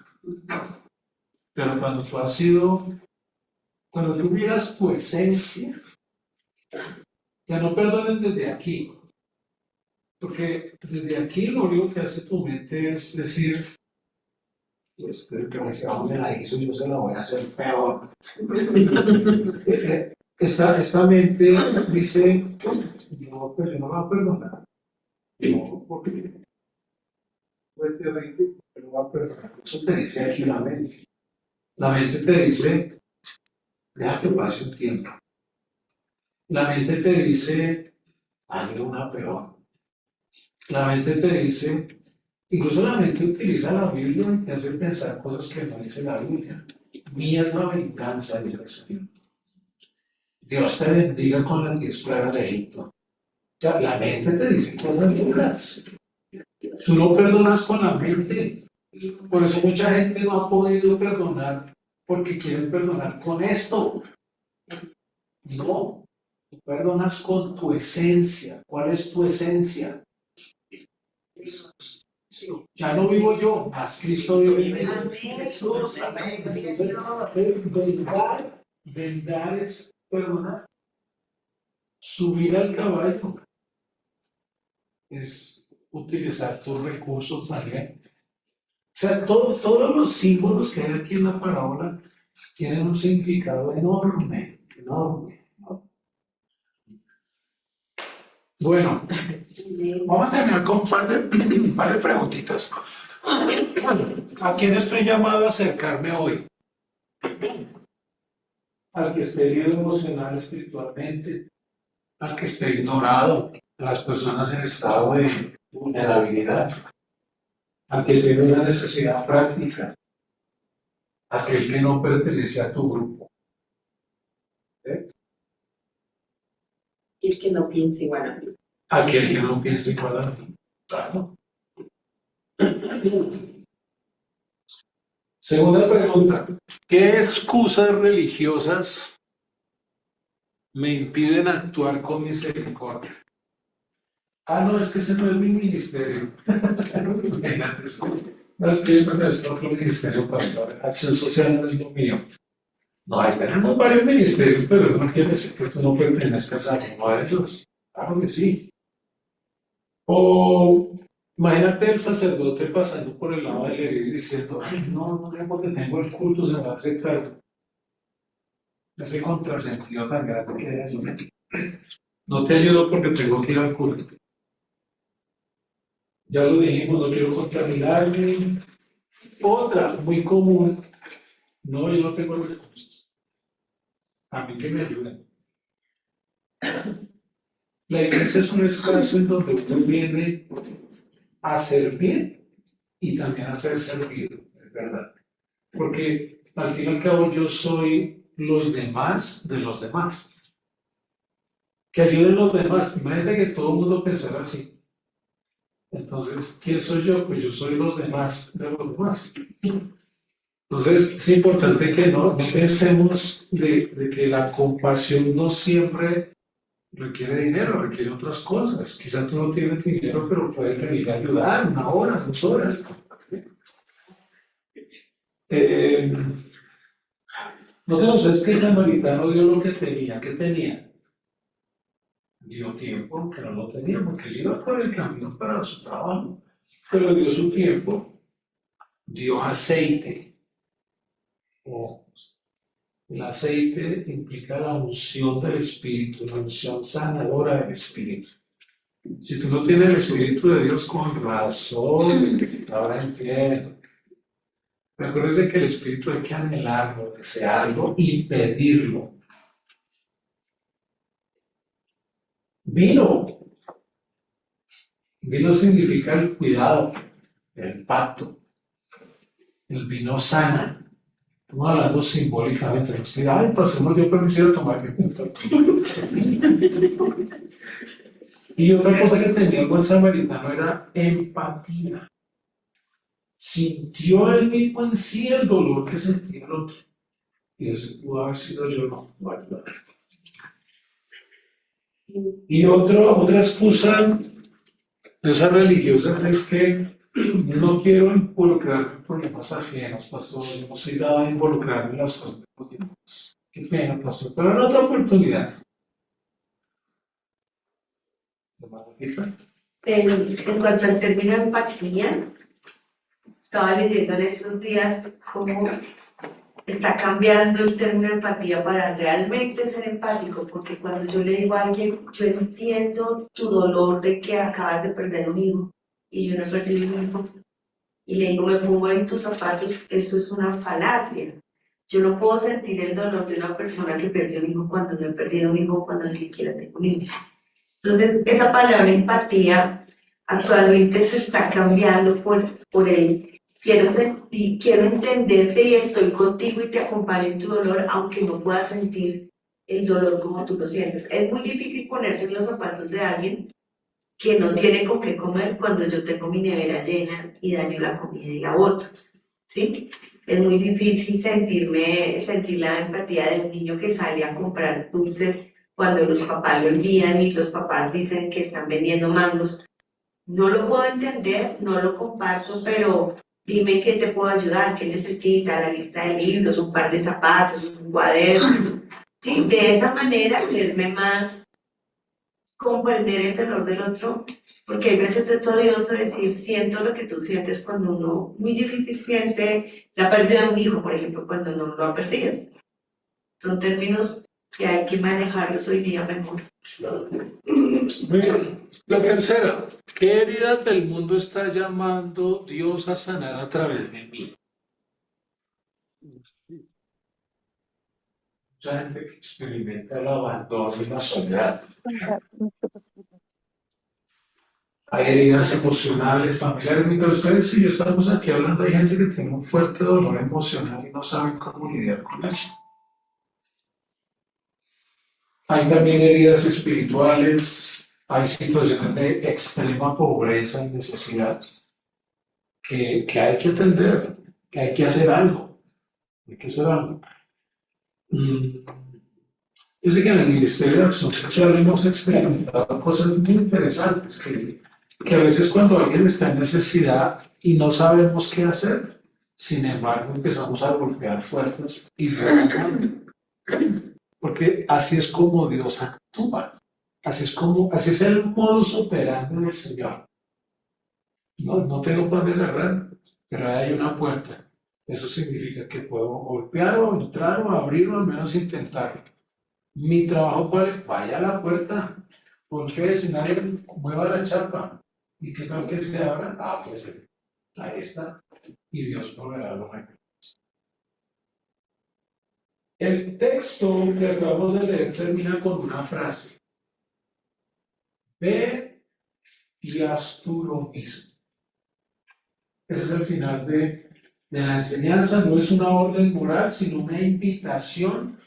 Pero cuando tú miras tu esencia, ya no perdones desde aquí. Porque desde aquí lo único que hace tu mente es decir, pues el desgraciado me la hizo y yo se la voy a hacer peor. Esta mente dice, no, pues yo no me voy a perdonar. No, porque fue terrible, pero no voy a perdonar. Eso te dice aquí la mente. La mente te dice, deja que pase un tiempo. La mente te dice, hazle una peor. La mente te dice, incluso la mente utiliza la Biblia y te hace pensar cosas que no dice la Biblia. Mía es la venganza, dice el Señor. Dios te bendiga con las 10 plagas de Egipto. O sea, la mente te dice cosas duras. Tú no perdonas con la mente. Por eso mucha gente no ha podido perdonar porque quieren perdonar con esto. No, tú perdonas con tu esencia. ¿Cuál es tu esencia? Ya no vivo yo, mas Cristo vive en mí. Jesús, amén. Vendar es perdonar. Subir al caballo es utilizar tus recursos también. O sea, todos los símbolos que hay aquí en la parábola tienen un significado enorme, enorme. Bueno, vamos a terminar con un par de preguntitas. ¿A quién estoy llamado a acercarme hoy? Al que esté herido emocional, espiritualmente, al que esté ignorado, a las personas en estado de vulnerabilidad, al que tiene una necesidad práctica, aquel que no pertenece a tu grupo. El que no piensa igual a mí. Aquel que no piensa igual a mí. Claro. Segunda pregunta. ¿Qué excusas religiosas me impiden actuar con misericordia? No, es que ese no es mi ministerio. No, es que es otro ministerio, pastor. Acción social no es lo mío. No, ahí tenemos varios ministerios, pero eso no quiere decir que tú no pertenezcas a uno de ellos. Claro que sí. O imagínate el sacerdote pasando por el lado del herido y diciendo, ay, no, porque tengo el culto, se me va a aceptar. Ese contrasentido tan grande que es. No te ayudo porque tengo que ir al culto. Ya lo dijimos, no quiero contaminarme. Otra, muy común, no, yo no tengo los recursos. A mí que me ayuden. La iglesia es un espacio en donde uno viene a servir y también a ser servido, es verdad. Porque al fin y al cabo yo soy los demás de los demás. Que ayuden los demás. Imagínate que todo el mundo pensara así. Entonces, ¿quién soy yo? Pues yo soy los demás de los demás. Entonces, es importante que no pensemos de que la compasión no siempre requiere dinero, requiere otras cosas. Quizás tú no tienes dinero, pero puedes venir a ayudar 1 hora, 2 horas. ¿Noten ustedes que el samaritano dio lo que tenía? ¿Qué tenía? Dio tiempo que no lo tenía porque él iba por el camino para su trabajo, pero dio su tiempo, dio aceite. El aceite implica la unción del Espíritu, la unción sanadora del Espíritu. Si tú no tienes el Espíritu de Dios, con razón, ahora entiendo. Recuerda que el Espíritu hay que anhelarlo, desearlo y pedirlo. Vino. Vino significa el cuidado, el pacto. El vino sana. Estamos hablando simbólicamente. Nos diga, ay, pues no dio permiso de tomar vino. Y otra cosa que tenía el buen samaritano era empatía. Sintió él mismo en sí el dolor que sentía el otro. Y eso pudo haber sido yo, no. Bueno. Y otra excusa de esas religiosas es que no quiero involucrarme en problemas ajenos, pastor. Yo no soy dado a involucrarme en las cosas de los demás. Qué pena, pastor. Pero en otra oportunidad. En cuanto al término empatía, estaba leyendo en estos días cómo está cambiando el término empatía para realmente ser empático, porque cuando yo le digo a alguien, yo entiendo tu dolor de que acabas de perder un hijo y yo no he perdido un hijo, y le digo, me pongo en tus zapatos, eso es una falacia. Yo no puedo sentir el dolor de una persona que perdió un hijo cuando no he perdido un hijo, cuando ni siquiera tengo un hijo. Entonces, esa palabra empatía actualmente se está cambiando por el quiero sentir, quiero entenderte y estoy contigo y te acompaño en tu dolor, aunque no pueda sentir el dolor como tú lo sientes. Es muy difícil ponerse en los zapatos de alguien que no tiene con qué comer cuando yo tengo mi nevera llena y daño la comida y la boto, ¿sí? Es muy difícil sentir la empatía de un niño que sale a comprar dulces cuando los papás lo envían y los papás dicen que están vendiendo mangos. No lo puedo entender, no lo comparto, pero dime qué te puedo ayudar, qué necesitas, la lista de libros, un par de zapatos, un cuaderno. Sí, de esa manera verme más, comprender el dolor del otro, porque hay veces es odioso decir, siento lo que tú sientes cuando uno, muy difícil siente la pérdida de un hijo, por ejemplo, cuando no lo ha perdido. Son términos que hay que manejarlos hoy día mejor. La tercera, ¿qué heridas del mundo está llamando Dios a sanar a través de mí? Mucha gente que experimenta el abandono y la soledad. Hay heridas emocionales, familiares. Mientras ustedes y yo estamos aquí hablando, hay gente que tiene un fuerte dolor emocional y no saben cómo lidiar con eso. Hay también heridas espirituales, hay situaciones de extrema pobreza y necesidad que hay que atender, que hay que hacer algo. Hay que hacer algo. Yo sé que en el Ministerio de Acción Social hemos experimentado cosas muy interesantes que a veces cuando alguien está en necesidad y no sabemos qué hacer, sin embargo empezamos a golpear fuertes y fracasamos. Porque así es como Dios actúa. Así es el modus operandi del Señor. No tengo plan de agarrar, pero hay una puerta. Eso significa que puedo golpear o entrar o abrir o al menos intentarlo. Mi trabajo, ¿cuál es? Vaya a la puerta, golpee, si nadie mueva la chapa. ¿Y qué tal que se abra? Pues ahí está. Y Dios proveerá los recursos. El texto que acabamos de leer termina con una frase. Ve y haz tú lo mismo. Ese es el final de la enseñanza. No es una orden moral, sino una invitación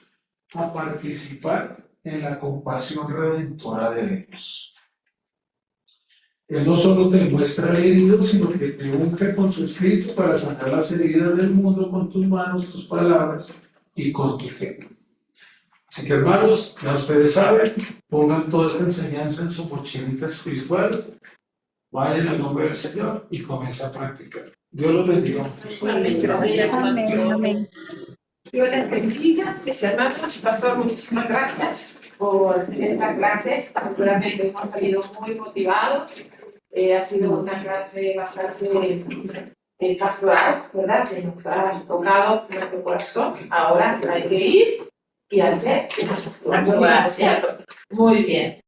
a participar en la compasión redentora de Dios. Él no solo te muestra el herido, sino que te unge con su espíritu para sanar las heridas del mundo con tus manos, tus palabras y con tu ejemplo. Así que hermanos, ya ustedes saben, pongan toda esta enseñanza en su mochilita espiritual, vayan en el nombre del Señor y comiencen a practicar. Dios los bendiga. Amén. Dios les bendiga, mis hermanos. Pastor, muchísimas gracias por esta clase. Seguramente hemos salido muy motivados. Ha sido una clase bastante pastoral, ¿verdad? Que nos ha tocado nuestro corazón. Ahora hay que ir y hacer. ¿Cierto? Muy bien.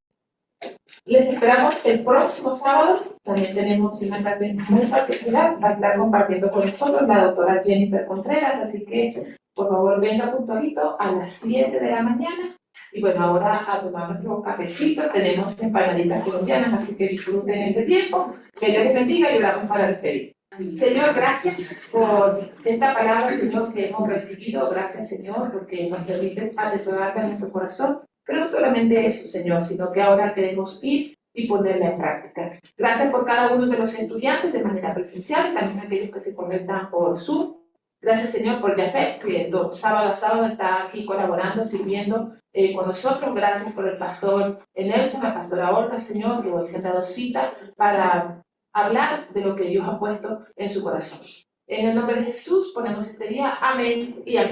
Les esperamos el próximo sábado. También tenemos una clase muy particular. Va a estar compartiendo con nosotros la doctora Jennifer Contreras. Así que, por favor, venga puntualito a las 7 de la mañana. Y bueno, ahora a tomar nuestro cafecito. Tenemos empanaditas colombianas, así que disfruten este tiempo. Que Dios les bendiga y oramos para despedir. Señor, gracias por esta palabra, Señor, que hemos recibido. Gracias, Señor, porque nos permites atesorarte en nuestro corazón. Pero no solamente eso, Señor, sino que ahora queremos ir y ponerla en práctica. Gracias por cada uno de los estudiantes de manera presencial y también aquellos que se conectan por Zoom. Gracias, Señor, por Jafet, que sábado a sábado está aquí colaborando, sirviendo con nosotros. Gracias por el pastor Nelson, la pastora Olga, Señor, que hoy se ha dado cita para hablar de lo que Dios ha puesto en su corazón. En el nombre de Jesús ponemos este día. Amén y amén.